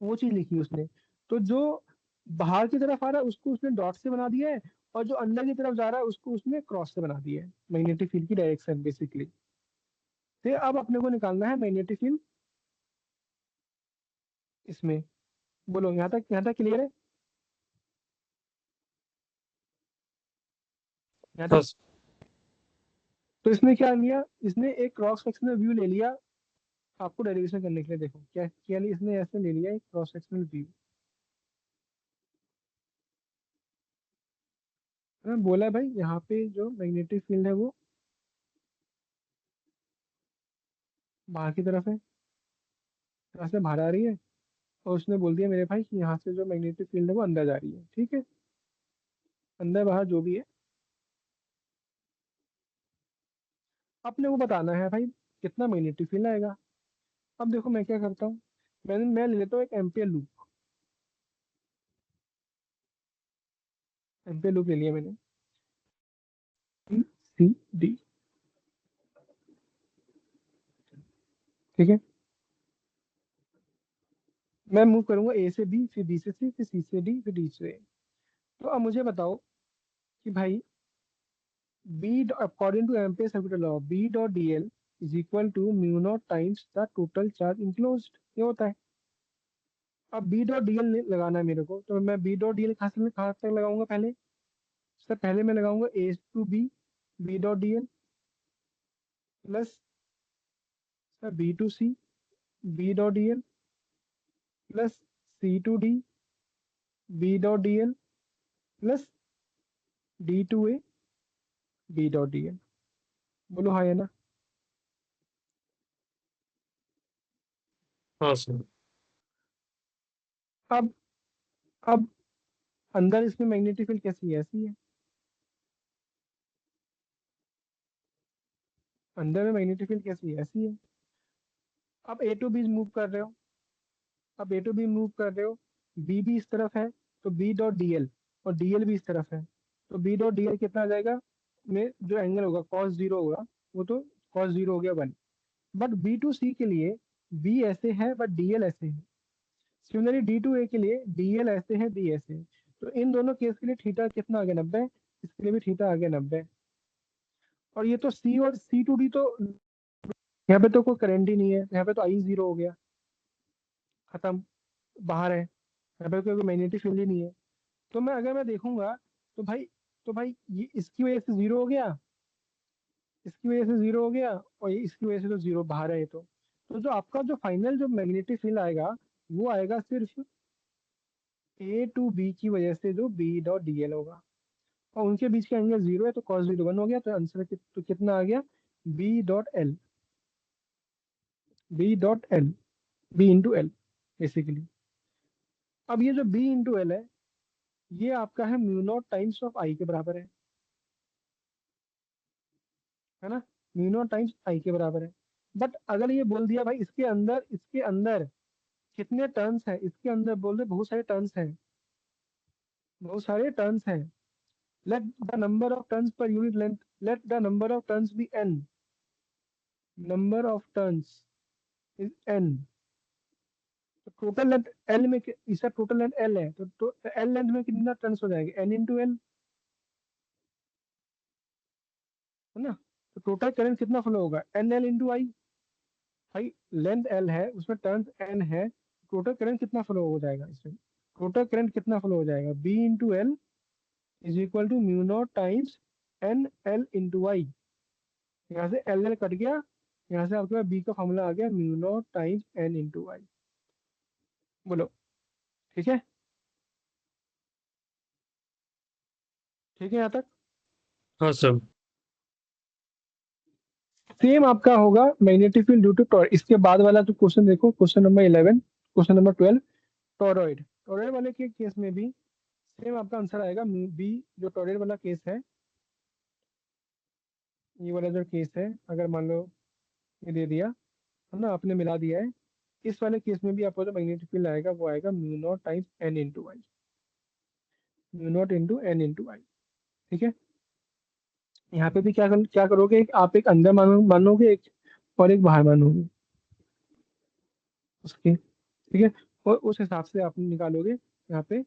वो चीज लिखी उसने। तो जो बाहर की तरफ आ रहा है उसको उसने डॉट से बना दिया है, और जो अंदर की तरफ जा रहा है उसको उसने क्रॉस से बना दिया है, मैग्नेटिक फील्ड की डायरेक्शन बेसिकली। तो अब अपने को निकालना है मैग्नेटिक फील्ड इसमें। बोलो यहाँ तक क्लियर है, यहाँ तक। हाँ। तो इसने क्या लिया, इसने एक क्रॉस सेक्शनल व्यू ले लिया आपको डेरिवेशन करने के लिए। देखो क्या किया लिया इसने, ऐसे ले लिया एक क्रॉस सेक्शनल व्यू। बोला है भाई यहाँ पे जो मैग्नेटिक फील्ड है वो बाहर की तरफ है, यहाँ से बाहर आ रही है। और उसने बोल दिया मेरे भाई कि यहाँ से जो मैग्नेटिक फील्ड है वो अंदर जा रही है, ठीक है, अंदर बाहर जो भी है अपने को बताना है भाई कितना मैग्नेटिक फील्ड आएगा। अब देखो मैं क्या करता हूँ, मैं ले लेता हूँ एक एम्पियर लूप। एम्पियर लूप ले लिया मैंने, सी डी, ठीक है। मैं मूव करूंगा ए से बी, फिर बी से सी, फिर सी से डी, फिर डी से ए। तो अब मुझे बताओ कि भाई B according to Ampere circuit law, B dot D L is equal to mu naught times the total charge enclosed, ये होता है। अब बी डॉट डी एल लगाना है मेरे को, तो मैं बी डॉट डी एल कहाँ तक लगाऊंगा पहले? सर पहले मैं लगाऊंगा A to B, B dot D L plus sir B to C, B dot D L plus C to D, B dot D L plus D to A, B dot D L. बोलो हाँ या ना? हाँ sir. अब अब अंदर इसमें magnetic field कैसी है? ऐसी है। अंदर में मैग्नेटिक फील्ड कैसी है? ऐसी है। अब ए टू बी मूव कर रहे हो, अब ए टू बी मूव कर रहे हो, बी भी इस तरफ है, तो बी डॉट डी एल, और डी एल भी इस तरफ है, तो बी डॉट डी एल कितना आ जाएगा? में जो एंगल होगा कॉस जीरो होगा, वो तो कॉस जीरो हो गया 1। बट बी टू सी के लिए बी ऐसे है बट डी एल ऐसे है। सिमिलरली डी टू ए के लिए डी एल ऐसे है, बी ऐसे है। तो इन दोनों केस के लिए थीटा कितना आ गया? 90। इसके लिए भी थीटा आ गया 90। और ये तो सी और सी टू डी तो यहाँ पे तो कोई करंट ही नहीं है, यहाँ पे तो आई जीरो हो गया, खत्म, बाहर है, यहाँ पे कोई मैग्नेटिक फील्ड ही नहीं है। तो मैं अगर मैं देखूंगा तो भाई, तो भाई ये इसकी वजह से जीरो हो गया, इसकी वजह से जीरो हो गया, और ये इसकी वजह से तो जीरो बाहर है ये तो जो आपका जो फाइनल जो मैग्नेटिक फील्ड आएगा, वो आएगा सिर्फ ए टू बी की वजह से, जो बी डॉट डी एल होगा। और उनके बीच का एंगल जीरो है, तो कॉस जीरो 1 हो गया, तो आंसर तो कितना आ गया? B dot L, B dot L, B into L basically. अब ये जो बी इंटू एल है, ये आपका है म्यू नॉट टाइम्स ऑफ आई के बराबर है ना? म्यू नॉट टाइम्स आई के बराबर है। बट अगर ये बोल दिया भाई इसके अंदर कितने टर्न्स हैं, इसके अंदर बोल दे बहुत सारे टर्न्स हैं, बहुत सारे टर्न्स हैं। Let the number of turns per unit length, let the number of turns be N, number of turns is N. तो टोटल लेंथ एल में इसका टोटल लेंथ एल है, तो एल लेंथ में कितना टर्न्स हो जाएगा? एन इंटू एल, है ना? तो टोटल करंट कितना फ्लो होगा? N L into I. भाई लेंथ एल है, उसमें टर्न्स एन है, टोटल करंट कितना फ्लो हो जाएगा इसमें? टोटल करंट कितना फ्लो हो जाएगा? B into L is equal to mu naught times N L into I. यहाँ से एल एल कट गया, यहाँ से आपके पास बी का फॉर्मूला आ गया mu naught times N into I. बोलो ठीक है? ठीक है यहाँ तक? हाँ सर। सेम आपका होगा magnetic field due to tor. इसके बाद वाला जो क्वेश्चन देखो, question number 11, question number 12, toroid. Toroid वाले के केस में भी सेम आपका आंसर आएगा बी। जो टॉरॉइड वाला केस है, ये वाला जो केस है, अगर मान लो ये दे दिया है ना, आपने मिला दिया है, इस वाले केस में भी आपको जो मैग्नेटिक फील्ड आएगा वो आएगा mu naught times N into I, mu naught into N into I. ठीक है? यहाँ पे भी क्या करोगे, आप एक अंदर मानोगे, एक और एक बाहर मानोगे उसके। ठीक है? और उस हिसाब से आप निकालोगे यहाँ पे।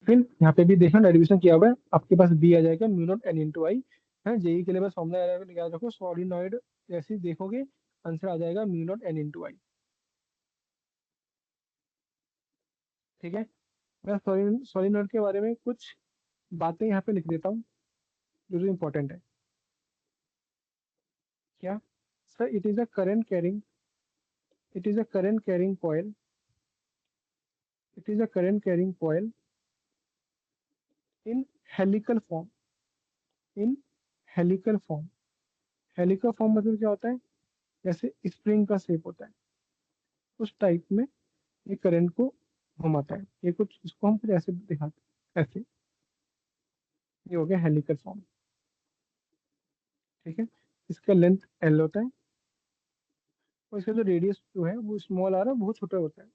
फिर यहाँ पे भी देखना डेरिवेशन किया हुआ है, आपके पास बी आ जाएगा म्यू नॉट एन इंटू आई। है जेई के लिए बस फॉर्मूला याद रखो, सॉलिनॉइड जैसे ही देखोगे आंसर आ जाएगा mu naught N into I. ठीक है? मैं सॉलिनॉइड के बारे में कुछ बातें यहाँ पे लिख देता हूँ जो जो इंपॉर्टेंट है। क्या? Sir it is a current carrying, it is a current carrying coil, it is a current carrying coil in helical form, in helical form. Helical form मतलब क्या होता है? जैसे स्प्रिंग का शेप होता है, उस टाइप में ये करंट को घुमाता है। ये कुछ इसको हम कुछ ऐसे दिखाते हैं, ऐसे। ये हो गया हेलिकल फॉर्म। ठीक है? इसका लेंथ एल होता है, और इसका जो रेडियस जो है वो स्मॉल आ रहा है, बहुत छोटा होता है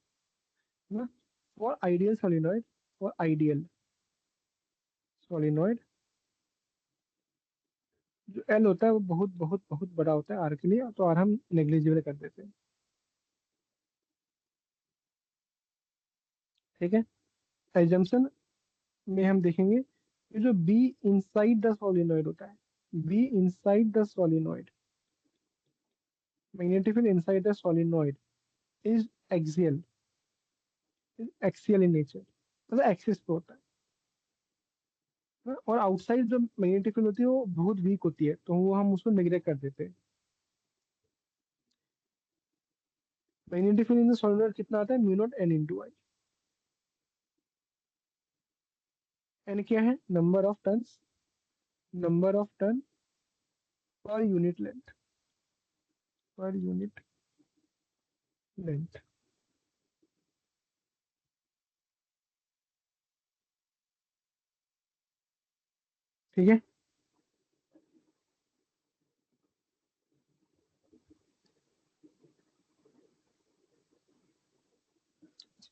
ना? For ideal solenoid, for ideal solenoid जो एल होता है वो बहुत बहुत बहुत बड़ा होता है आर के लिए, तो आर हम नेग्लिजिबल कर देते हैं। ठीक है। एजम्पशन में हम देखेंगे कि जो बी इनसाइड द सोलिनॉइड होता है, be inside the solenoid, magnetic field inside the solenoid is axial, axial in nature, मतलब एक्सिस पे होता है ना? और आउटसाइड जो मैग्नेटिक फील्ड होती है वो बहुत वीक होती है, तो वो हम उसको नेग्लेक्ट कर देते हैं। Magnetic field in the solenoid कितना आता है, mu naught N into I. N क्या है, number of turns, number of turn per unit length, per unit length. ठीक है।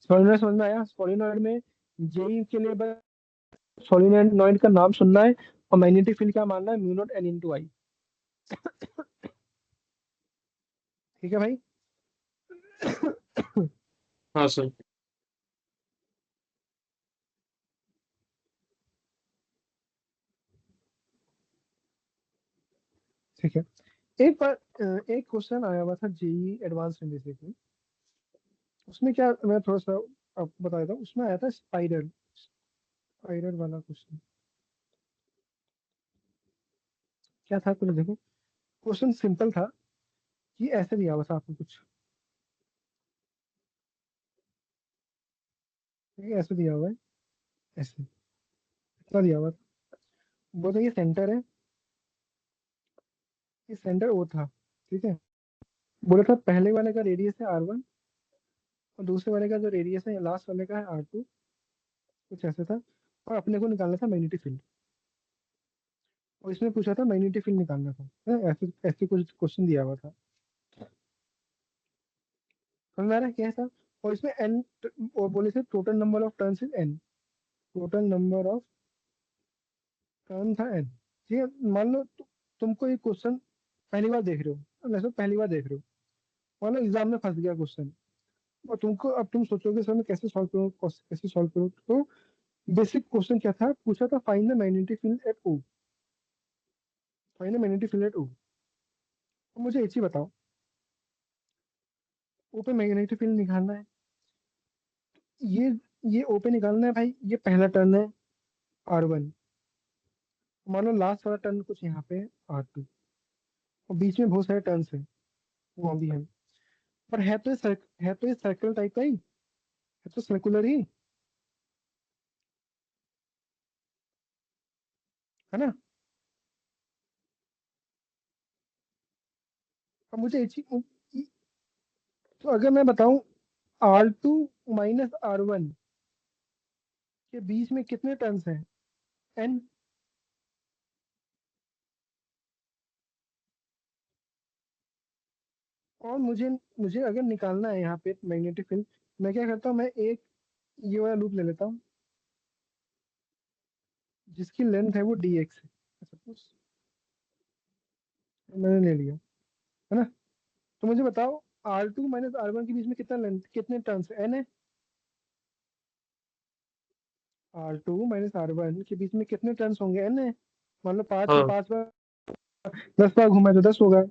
सोलिनॉइड समझ में आया? सोलिनॉइड में जेई के लिए बस सोलिनॉइड का नाम सुनना है और मैग्नेटिक फील्ड क्या मानना है, mu naught N into I. ठीक है भाई। हाँ सर। ठीक है। एक बार एक क्वेश्चन आया हुआ था जेई एडवांस में बेसिकली, उसमें क्या, मैं थोड़ा सा आपको बता देता हूँ, उसमें आया था स्पाइरल, स्पाइरल वाला क्वेश्चन। क्या था कुछ देखो, क्वेश्चन सिंपल था कि ऐसे दिया हुआ था आपको कुछ, ठीक है, ऐसे दिया हुआ है, ऐसे इतना दिया हुआ था, बोलते ये सेंटर है, ये सेंटर ओ था, ठीक है। बोला था पहले वाले का रेडियस है R1 और दूसरे वाले का जो रेडियस है लास्ट वाले का है R2, कुछ ऐसे था। और अपने को निकालना था मैग्नेटिक फील्ड, और इसमें पूछा था मैग्नेटिक फील्ड निकालना था, ऐसे ऐसे कुछ क्वेश्चन दिया हुआ था। समझ में आ रहा है क्या था? और इसमें एन, और बोले थे total number of turns is N, total number of turn था एन। ठीक है, मान लो तुमको ये क्वेश्चन पहली बार देख रहे हो, वैसे पहली बार देख रहे हो, मान लो एग्जाम में फंस गया क्वेश्चन, और तुमको अब तुम सोचोगे सर मैं कैसे सॉल्व करूँ, कैसे सॉल्व करूँ, तो बेसिक क्वेश्चन क्या था, पूछा था find the magnetic field at O, find the magnetic field at O. तो मुझे एक चीज बताओ, ओ पे मैग्नेटिक फील्ड निकालना है, ये ये ओ पे निकालना है भाई, ये पहला टर्न है R1, मान लो लास्ट वाला टर्न कुछ यहाँ पे R2, और बीच में बहुत सारे टर्न्स हैं, वो भी है, पर है तो ये है तो ये सर्कल टाइप का ही है, तो सर्कुलर ही है ना। अब मुझे एक चीज, तो अगर मैं बताऊं R2 - R1 के बीच में कितने टर्न्स हैं, एन। और मुझे मुझे अगर निकालना है यहाँ पे मैग्नेटिक फील्ड, मैं क्या करता हूँ, मैं एक ये वाला लूप ले लेता हूँ जिसकी लेंथ है वो dx है, सपोज मैंने ले लिया, है ना। तो मुझे बताओ R2 - R1 के बीच में कितना लेंथ, कितने टर्न्स एन है। R2 - R1 के बीच में कितने टर्न्स होंगे, एन है। मान लो 5 है, हाँ 5 बार 10 बार घुमा तो 10 होगा,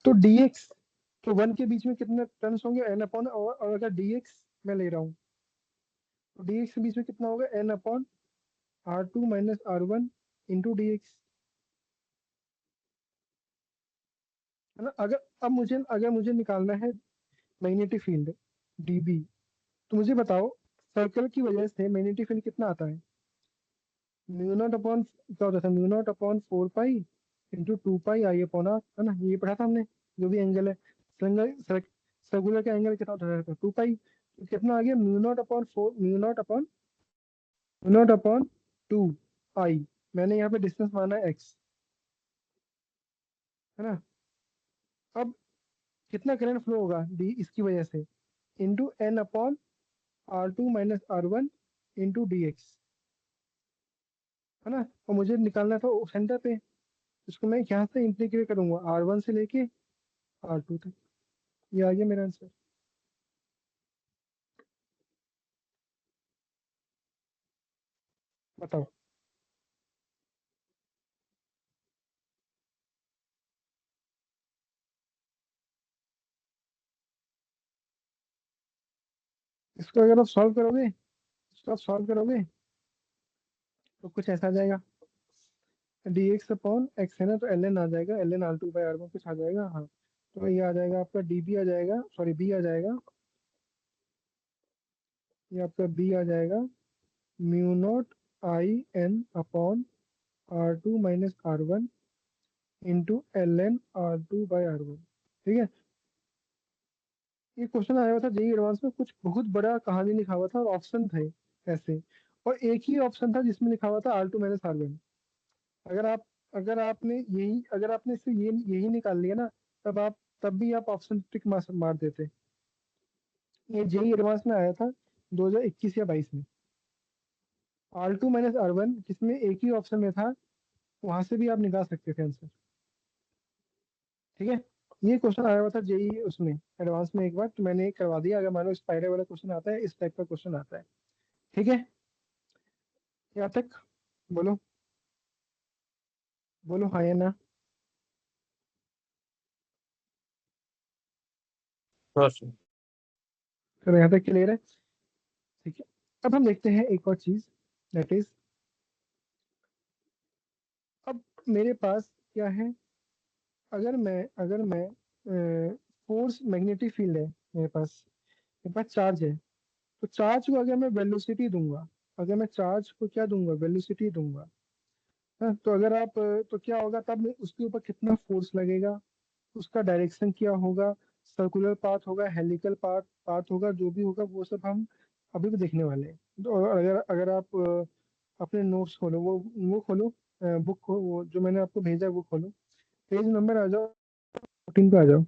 तो dx, तो 1 के बीच में कितने टर्न्स होंगे, एन अपॉन, और अगर dx मैं ले रहा हूँ, तो dx के बीच में कितना होगा, N upon R2 - R1 into dx, है ना। अगर मुझे निकालना है मैग्नेटिक फील्ड dB, तो मुझे बताओ सर्कल की वजह से मैग्नेटिक फील्ड कितना आता है, म्यू नॉट अपॉन, क्या होता था, mu naught upon 4 pi into 2 pi I upon R, है ना, ये पढ़ा था हमने। जो भी एंगल है, सर्कुलर का एंगल कितना होता है, 2 पाई, तो कितना आ गया, म्यू नॉट अपॉन 2 I। मैंने यहाँ पे डिस्टेंस माना है x, है ना। अब कितना करंट फ्लो होगा डी इसकी वजह से, into N upon R2 - R1 into dx, है ना। और मुझे निकालना था सेंटर पे, इसको मैं यहाँ से इंटीग्रेट करूंगा R1 से लेके R2 तक, ये आ गया मेरा आंसर। बताओ। इसको अगर आप सॉल्व करोगे, इसको आप सॉल्व करोगे तो कुछ ऐसा आ जाएगा, डी एक्स अपॉन एक्स है ना, तो एल एन आ जाएगा, L N R two by R one कुछ आ जाएगा, हाँ। तो ये आ जाएगा आपका डी बी आ जाएगा, सॉरी बी आ जाएगा, ये आपका बी आ जाएगा, mu naught I N upon R two minus R one into L N R two by R one. ठीक है। ये क्वेश्चन आया हुआ था जेई एडवांस में, कुछ बहुत बड़ा कहानी लिखा हुआ था और ऑप्शन थे ऐसे, और एक ही ऑप्शन था जिसमें लिखा हुआ था R two minus R one. अगर आप, अगर आपने इससे ये यही निकाल लिया ना, तब आप, तब भी आप ऑप्शन टिक मार देते। ये जेई एडवांस में आया था 2021 या 22 में, R two minus R one जिसमें एक ही ऑप्शन में था, वहां से भी आप निकाल सकते थे आंसर। ठीक है। ये क्वेश्चन आया हुआ था जेई उसमें एडवांस में एक बार, तो मैंने करवा दिया। अगर मान लो स्पाइडर वाला क्वेश्चन आता है, इस टाइप का क्वेश्चन आता है। ठीक है। यहाँ तक बोलो, बोलो हाँ या ना। हाँ सर। चलो यहाँ तक क्लियर है। ठीक है। अब हम देखते हैं एक और चीज, दैट इज, अब मेरे पास क्या है, अगर मैं फोर्स मैग्नेटिक फील्ड है मेरे पास चार्ज है, तो चार्ज को अगर मैं वेलोसिटी दूंगा, अगर मैं चार्ज को क्या दूंगा, वेलोसिटी दूंगा, हाँ, तो अगर आप तो क्या होगा तब उसके ऊपर कितना फोर्स लगेगा, उसका डायरेक्शन क्या होगा, सर्कुलर पाथ होगा, हेलिकल पाथ पाथ होगा, जो भी होगा वो सब हम अभी भी देखने वाले हैं। तो अगर अगर आप अपने नोट्स खोलो, वो खोलो, बुक को, वो जो मैंने आपको भेजा है वो खोलो, पेज नंबर आ जाओ 14 पे आ जाओ,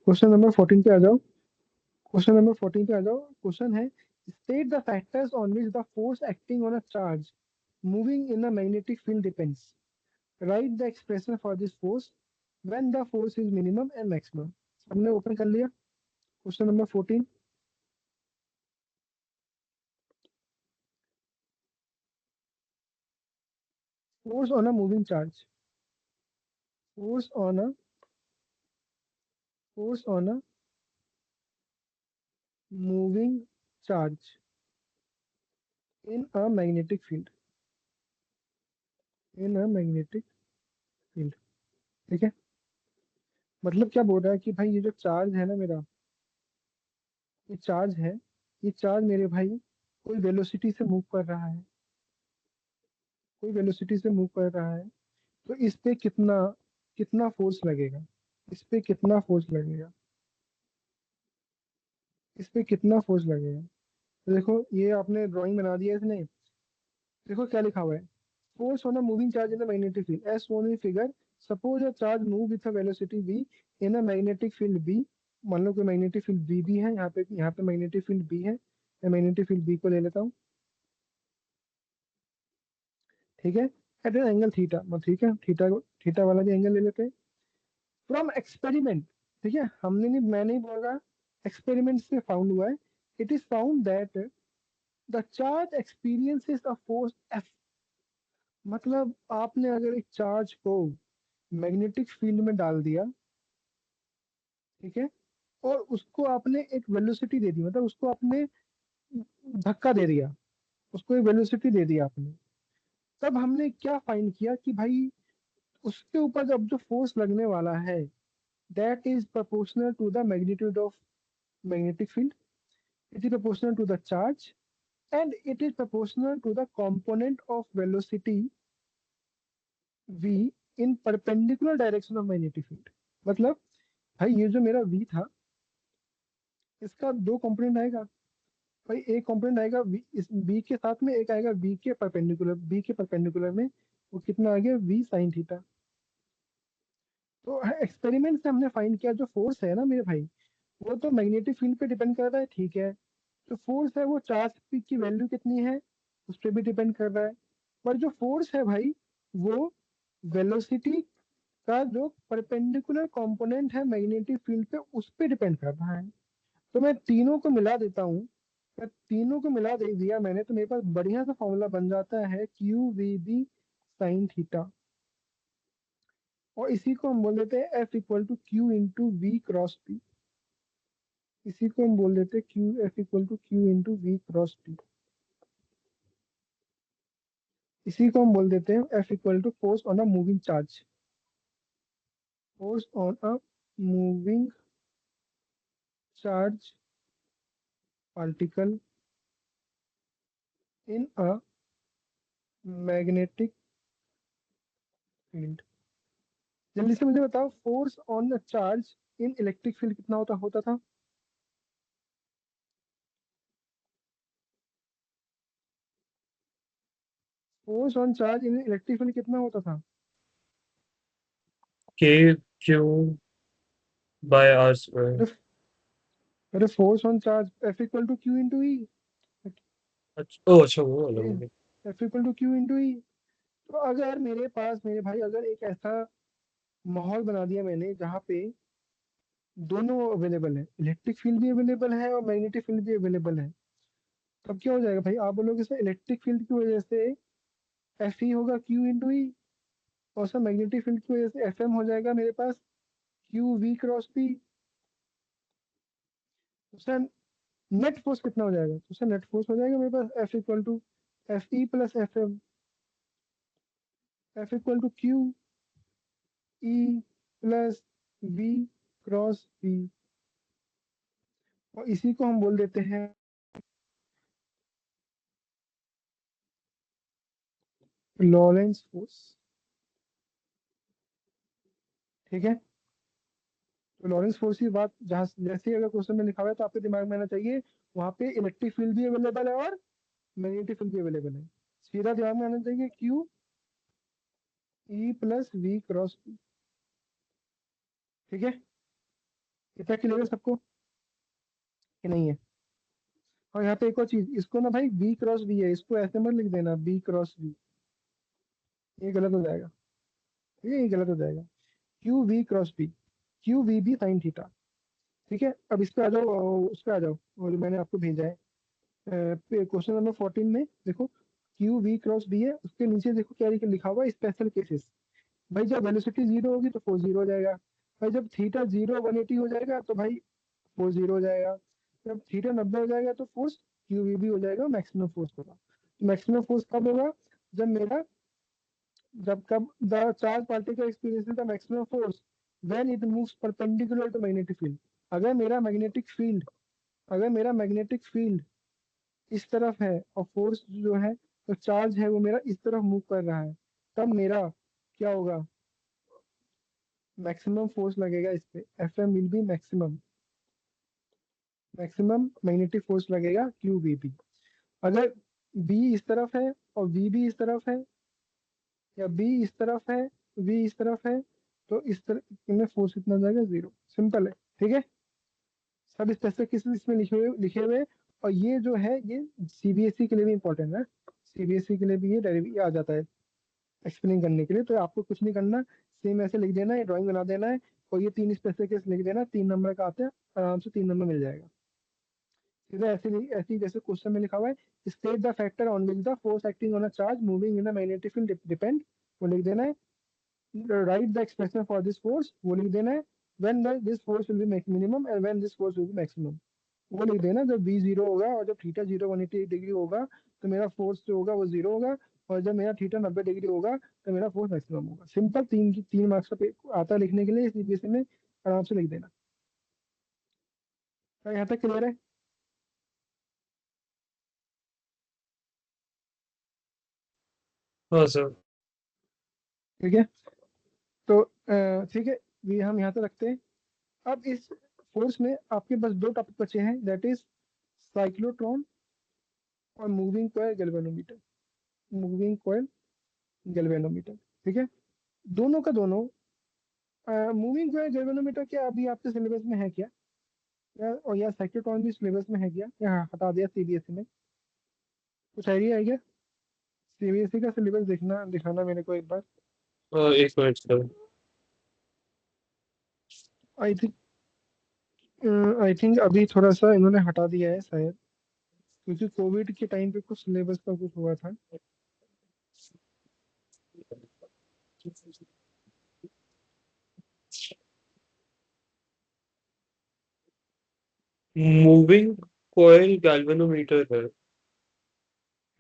क्वेश्चन नंबर 14 पे आ जाओ, क्वेश्चन नंबर 14 पे आ जाओ। क्वेश्चन है, state the factors on which the force acting on a charge moving in a magnetic field depends, right the expression for this force when the force is minimum and maximum. हमने open कर लिया question number 14। Force on a moving charge, force on a, force on a moving charge in a magnetic field, in a magnetic field. ठीक है। मतलब क्या बोल रहा है कि भाई ये जो चार्ज है ना मेरा, ये चार्ज है, ये चार्ज मेरे भाई कोई वेलोसिटी से मूव कर रहा है, कोई वेलोसिटी से मूव कर रहा है, तो इस पे कितना, कितना फोर्स लगेगा, इस पे कितना फोर्स लगेगा, इस पे कितना फोर्स लगेगा। तो देखो ये आपने ड्राइंग बना दिया इसने, देखो क्या लिखा हुआ है, force on a moving charge in a magnetic field as shown in figure, suppose a charge move with a velocity v in a magnetic field b। मान लो कोई मैग्नेटिक फील्ड b भी है, यहाँ पे मैग्नेटिक फील्ड b है, मैं magnetic field b को ले लेता हूँ। ठीक है। एट एन एंगल थीटा, ठीक है, थीटा, थीटा वाला भी एंगल ले लेते हैं। फ्रॉम एक्सपेरिमेंट, ठीक है, हमने नहीं, मैं नहीं बोल रहा, एक्सपेरिमेंट से फाउंड हुआ है, it is found that the charge experiences a force F. मतलब आपने अगर एक चार्ज को मैग्नेटिक फील्ड में डाल दिया, ठीक है, और उसको आपने एक वेलोसिटी दे दी, मतलब उसको आपने धक्का दे दिया, उसको एक वेलोसिटी दे दी आपने, तब हमने क्या फाइंड किया कि भाई उसके ऊपर जब जो फोर्स लगने वाला है, that is proportional to the magnitude of magnetic field, it is proportional to the charge, and it is proportional to the component of velocity v in perpendicular direction of magnetic field। मतलब भाई ये जो मेरा v था, इसका दो component आएगा, भाई एक कंपोनेंट आएगा v, इस v के साथ में, एक आएगा v के परपेंडिकुलर में, वो कितना आ गया v साइन थीटा। तो एक्सपेरिमेंट से हमने फाइंड किया जो फोर्स है ना मेरे भाई, वो तो मैग्नेटिक फील्ड पे डिपेंड कर रहा है, ठीक है, जो फोर्स है वो चार्ज की वैल्यू कितनी है उस पर भी डिपेंड कर रहा है, पर जो फोर्स है भाई वो वेलोसिटी का जो परपेंडिकुलर कंपोनेंट है मैग्नेटिक फील्ड पे, उस पे डिपेंड कर रहा है। तो मैं तीनों को मिला देता हूँ, तीनों को मिला दे दिया मैंने तो मेरे पास बढ़िया सा फॉर्मूला बन जाता है Q V B sine theta. और इसी को हम बोल देते हैं F equal to Q into V cross P. इसी को हम बोल देते हैं Q F equal to Q into V cross P. इसी को हम बोल देते हैं F equal to force on a moving charge. Force on a moving charge particle in a magnetic field. जल्दी से मुझे बताओ force on the charge in electric field कितना होता होता था। Force on charge in electric field कितना होता था। K Q by are square. अरे अरे force on charge F equal to Q into E. अच्छा, ओ अच्छा, वो अलग हो गया। F equal to Q into E. तो अगर मेरे पास मेरे भाई अगर एक ऐसा माहौल बना दिया मैंने जहाँ पे दोनों अवेलेबल है, इलेक्ट्रिक फील्ड भी अवेलेबल है और मैग्नेटिक फील्ड भी अवेलेबल है, तब क्या हो जाएगा भाई। आप बोलोगे सर इलेक्ट्रिक फील्ड की वजह से एफ ई होगा क्यू इंटू ई, और सर मैग्नेटिक फील्ड की वजह से एफ एम हो जाएगा मेरे पास क्यू वी क्रॉस पी। तो सर नेट फोर्स कितना हो जाएगा। तो सर नेट फोर्स हो जाएगा मेरे पास F equal to F E plus F M. F equal to Q E plus V cross P. और इसी को हम बोल देते हैं लॉरेंस फोर्स। ठीक है। तो लॉरेंस फोर्स की बात जहाँ जैसे ही अगर क्वेश्चन में लिखा हुआ है तो आपके दिमाग में आना चाहिए वहां पे इलेक्ट्रिक फील्ड भी अवेलेबल है और मैग्नेटिक फील्ड भी अवेलेबल है। सीधा दिमाग में आना चाहिए Q E plus V cross P. ठीक है। इतना क्लियर है सबको कि नहीं है। और यहाँ पे एक और चीज, इसको ना भाई बी क्रॉस बी है, इसको ऐसे मत लिख देना बी क्रॉस बी, ये गलत हो जाएगा। ये गलत हो जाएगा। Q V cross B, Q V B sine theta. ठीक है। अब इस पे आ जाओ, उस पे आ जाओ और जो मैंने आपको भेजा है क्वेश्चन नंबर 14 में देखो क्यू वी क्रॉस बी है, उसके नीचे देखो क्या लिखा हुआ है स्पेशल केसेस। भाई जब वेलोसिटी जीरो होगी तो फोर्स जीरो हो जाएगा। भाई जब थीटा जीरो 180 हो जाएगा तो भाई फोर्स जीरो हो जाएगा। जब थीटा 90 हो जाएगा तो फोर्स क्यू वी भी हो जाएगा, मैक्सिमम फोर्स होगा। मैक्सिमम फोर्स कब होगा, जब मेरा जब कब the charge particle experiences the maximum force when it moves perpendicular to magnetic field. अगर मेरा मैग्नेटिक फील्ड अगर मेरा मैग्नेटिक फील्ड इस तरफ है और फोर्स जो है तो चार्ज है वो मेरा इस तरफ मूव कर रहा है, तब मेरा क्या होगा, मैक्सिमम फोर्स लगेगा इस पे। F M will be maximum, maximum magnetic force लगेगा क्यू वी बी। अगर बी इस तरफ है और वी भी इस तरफ है, या बी इस तरफ है वी इस तरफ है, तो इस तरह में फोर्स कितना हो जाएगा, जीरो। सिंपल है। ठीक है। सब स्पेसिफिक केसेस इसमें लिखे हुए। और ये जो है ये सीबीएसई के लिए भी इंपॉर्टेंट है। सीबीएसई के लिए भी ये ये आ जाता है एक्सप्लेन करने के लिए। तो आपको कुछ नहीं करना, सेम ऐसे लिख देना है, ड्राइंग बना देना है और ये तीन स्पेसिफिक केस लिख देना, 3 नंबर का आता है, आराम से 3 नंबर मिल जाएगा। सीधा ऐसे जैसे क्वेश्चन में लिखा हुआ है, state the factor on which the force acting on a charge moving in a magnetic field depend, वो लिख देना है। Right the expression for this force, वो लिख देना है। When this force will be minimum and when this force will be maximum, वो लिख देना। जब बी जीरो होगा और जब थीटा जीरो 180 डिग्री होगा तो मेरा फोर्स जो होगा वो जीरो होगा, और जब मेरा थीटा 90 डिग्री होगा तो मेरा फोर्स मैक्सिमम होगा। सिंपल, 3 मार्क्स का आता है लिखने के लिए सीबीएसई में, आराम से लिख देना। क्या यहाँ तक क्लियर है। हाँ सर। ठीक है। तो ठीक है, ये हम यहाँ तक रखते हैं। अब इस फोर्स में आपके पास 2 टॉपिक बचे हैं, दैट इज साइक्लोट्रॉन और moving coil galvanometer. Moving coil galvanometer. ठीक है। दोनों का दोनों मूविंग कॉइल गैल्वेनोमीटर क्या अभी आपके सिलेबस में है क्या, और या साइक्लोट्रॉन भी सिलेबस में है क्या, या हटा दिया सीबीएसई में। कुछ आइडिया है क्या। सीबीएसई का सिलेबस देखना दिखाना मेरे को एक बार। एक minute sir. I think I think अभी थोड़ा सा इन्होंने हटा दिया है शायद। क्योंकि कोविड के टाइम पे कुछ सिलेबस का कुछ हुआ था। मूविंग कॉइल गैल्वेनोमीटर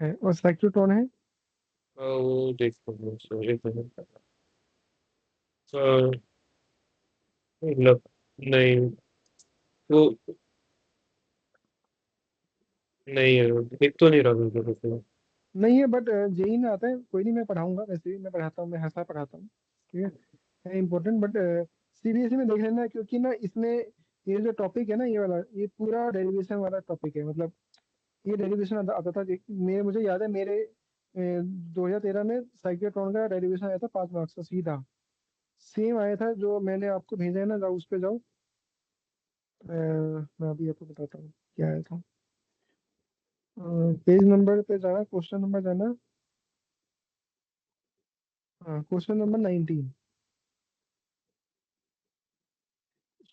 है। और साइक्लोट्रॉन है। वो देखो एक मिनट। अ, नहीं, वो नहीं है, दिख तो नहीं रहा मुझे कुछ। नहीं है, बट जेई में आता है, कोई नहीं, मैं पढ़ाऊंगा, वैसे भी मैं पढ़ाता हूँ, मैं हर साल पढ़ाता हूँ। ठीक है इम्पोर्टेंट, बट सीबीएसई में देख लेना, क्योंकि ना इसमें ये जो टॉपिक है ना, ये वाला, ये पूरा डेरिवेशन वाला टॉपिक है, मतलब ये डेरिवेशन आता था, मेरे मुझे याद है, मेरे 2013 में साइक्लोट्रॉन का डेरिवेशन आया था 5 मार्क्स का सीधा। सेम आया था जो मैंने आपको भेजा है ना, जाओ उस पे जाओ। मैं अभी आपको बताता हूँ क्या आया था। पेज नंबर पे जाना, क्वेश्चन नंबर जाना। हाँ, question number 19।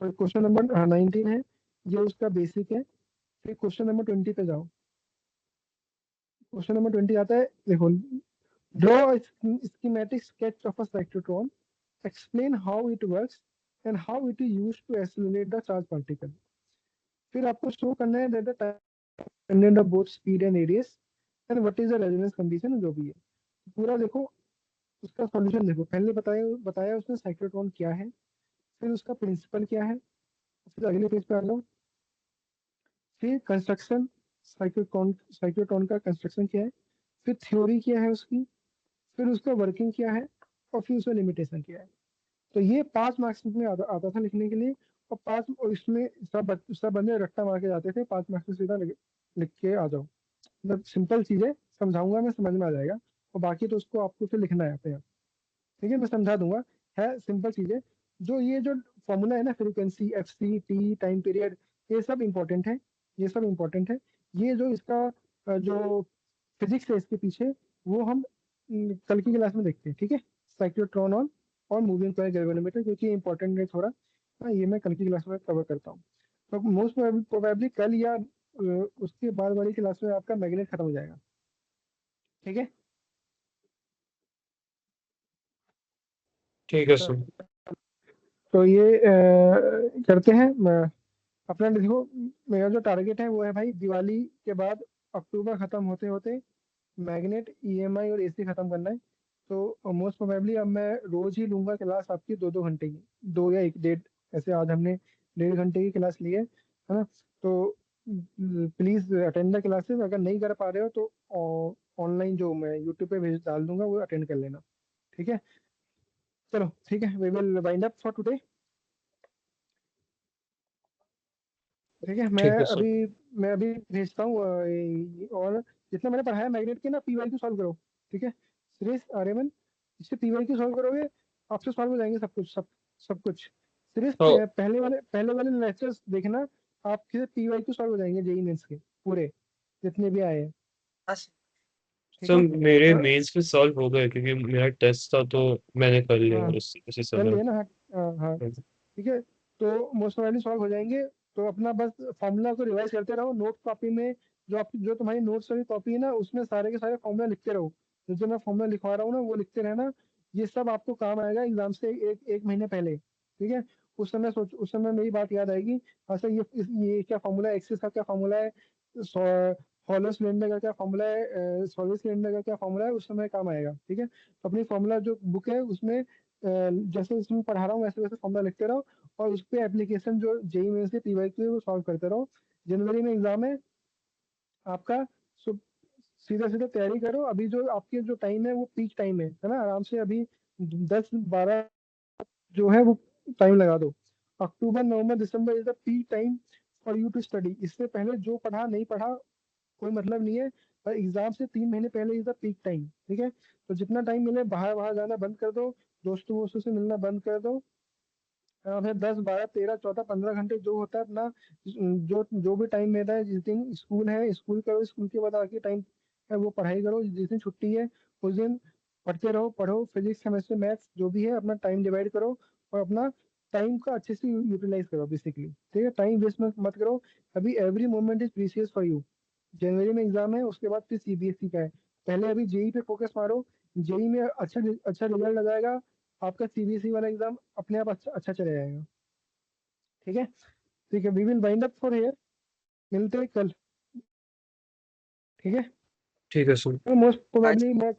Sorry, question number, हाँ 19 है। ये उसका बेसिक है। फिर क्वेश्चन नंबर 20 पे जाओ। क्वेश्चन नंबर 20 आता है, देखो। Draw schematic sketch of a cyclotron, explain how it works and how it is used to accelerate the charge particle. फिर आपको शो करना है that the time of both speed and radius and what is the resonance condition, जो भी है पूरा देखो। उसका सॉल्यूशन देखो, पहले बताया बताया उसने साइक्लोट्रॉन क्या है, फिर उसका प्रिंसिपल क्या है, फिर अगले पेज पे आ जाओ। फिर कंस्ट्रक्शन, साइक्लोट्रॉन का कंस्ट्रक्शन क्या है, फिर थ्योरी क्या है उसकी, फिर उसका वर्किंग क्या है, और फिर उसका लिमिटेशन क्या है। तो ये 5 मार्क्स में आता था लिखने के लिए। और पांच, और इसमें सब बंदे रट्टा मार के जाते थे, 5 मार्क्स में सीधा लिख के आ जाओ। मतलब सिंपल चीजें समझाऊंगा मैं, समझ में आ जाएगा। और बाकी तो उसको आपको फिर लिखना है अपने आप। ठीक है, मैं समझा दूंगा। है सिंपल चीजें। जो ये जो फॉर्मूला है ना, frequency, F C, T, time period, ये सब इंपॉर्टेंट है। ये सब इंपॉर्टेंट है। ये जो इसका जो फिजिक्स है इसके पीछे, वो हम कल की क्लास में देखते हैं। ठीक है, साइक्लोट्रॉन और मूविंग कॉइल गैल्वेनोमीटर, क्योंकि इंपॉर्टेंट है थोड़ा। हाँ, ये मैं कल की क्लास में कवर करता हूँ। तो मोस्ट प्रोबेबली कल या उसके बाद वाली क्लास में आपका मैग्नेट खत्म हो जाएगा। ठीक है। ठीक है तो, सर। तो ये करते हैं। अपना देखो, मेरा जो टारगेट है वो है भाई, दिवाली के बाद अक्टूबर खत्म होते होते मैग्नेट, ईएमआई और एसी खत्म करना है। तो मोस्ट प्रोबेबली अब मैं रोज ही लूंगा क्लास आपकी 2-2 घंटे की, 2 या 1 डेढ़। ऐसे आज हमने 1.5 घंटे की क्लास ली है ना। तो प्लीज अटेंड द क्लासेस, अगर नहीं कर पा रहे हो तो ऑनलाइन जो मैं यूट्यूब पे भेज डाल दूंगा, वो अटेंड कर लेना। ठीक है, चलो ठीक है, we will wind up for today. ठीक है, ठीक है सर। मैं अभी भेजता हूँ। और जितना मैंने पढ़ाया मैग्नेट के ना, पीवाई क्यू सॉल्व करो। ठीक है, सुरेश आर्यमन, इससे पीवाई क्यू सॉल्व करोगे, आपसे सॉल्व हो जाएंगे सब कुछ, सब कुछ। सुरेश, तो पहले वाले लेक्चर्स देखना, आपके पीवाई क्यू सॉल्व हो जाएंगे जेई मेंस के पूरे, जितने भी आए हैं। ठीक सर है। मेरे और मेंस में सॉल्व हो गए, क्योंकि मेरा टेस्ट था तो मैंने कर लिया हाँ, उसी कर समय। लिए ना। हाँ, हाँ, हाँ। ठीक है, तो मोस्ट प्रोबेबली सॉल्व हो जाएंगे। तो अपना बस फॉर्मूला को रिवाइज करते रहो, नोट कॉपी में। जो तुम्हारी नोट्स वाली कॉपी है ना, उसमें सारे के सारे फॉर्मूला लिखते रहो। जो मैं फॉर्मूला लिखवा रहा हूँ ना, वो लिखते रहना। ये सब आपको काम आएगा एग्जाम से एक एक महीने पहले। ठीक है, उस समय मेरी बात याद आएगी। अच्छा, ये क्या फॉर्मूला है, एक्सिस का क्या फॉर्मूला है, हॉलो सिलेंडर का क्या फॉर्मूला है, सॉलिड सिलेंडर का क्या फॉर्मूला है, उस समय काम आएगा। ठीक है, तो अपनी फॉर्मूला जो बुक है उसमें जैसे इसमें पढ़ा रहा हूँ वैसे वैसे फॉर्मूला लिखते रहो। और उस पे एप्लीकेशन जो जेई मेंस के पीवाई क्यू है वो सॉल्व करते रहो। जनवरी में एग्जाम है आपका। सो सीधा सीधा तैयारी करो। अभी जो आपके जो टाइम है वो पीक टाइम है ना, आराम से अभी 10-12 जो है वो टाइम लगा दो। October, November, December is the peak time for you to study. इससे पहले जो पढ़ा नहीं पढ़ा कोई मतलब नहीं है। पर एग्जाम से 3 महीने पहले इज द पीक टाइम। ठीक है, तो जितना टाइम मिले बाहर बाहर जाना बंद कर दो, दोस्तों वोस्तों से मिलना बंद कर दो। फिर 10, 12, 13, 14, 15 घंटे जो होता है अपना, जो जो भी टाइम मिलता है, जिस दिन स्कूल है स्कूल करो, स्कूल के बाद आके टाइम है वो पढ़ाई करो, जिस दिन छुट्टी है उस दिन पढ़ते रहो, पढ़ो, फिजिक्स केमिस्ट्री मैथ्स जो भी है अपना टाइम डिवाइड करो। और अपना टाइम का अच्छे से यूटिलाइज करो बेसिकली। ठीक है, टाइम वेस्ट मत मत करो। अभी every moment is precious for you. जनवरी में एग्जाम है, उसके बाद फिर सीबीएसई का है। पहले अभी जेई पे फोकस मारो, जेई में अच्छा अच्छा रिजल्ट लगाएगा, आपका सीबीएसई वाला एग्जाम अपने आप अच्छा अच्छा चले जाएगा। ठीक है, ठीक है, we will wind up for here, मिलते हैं कल। ठीक है, ठीक है सर। मोस्ट प्रोबेबली मैं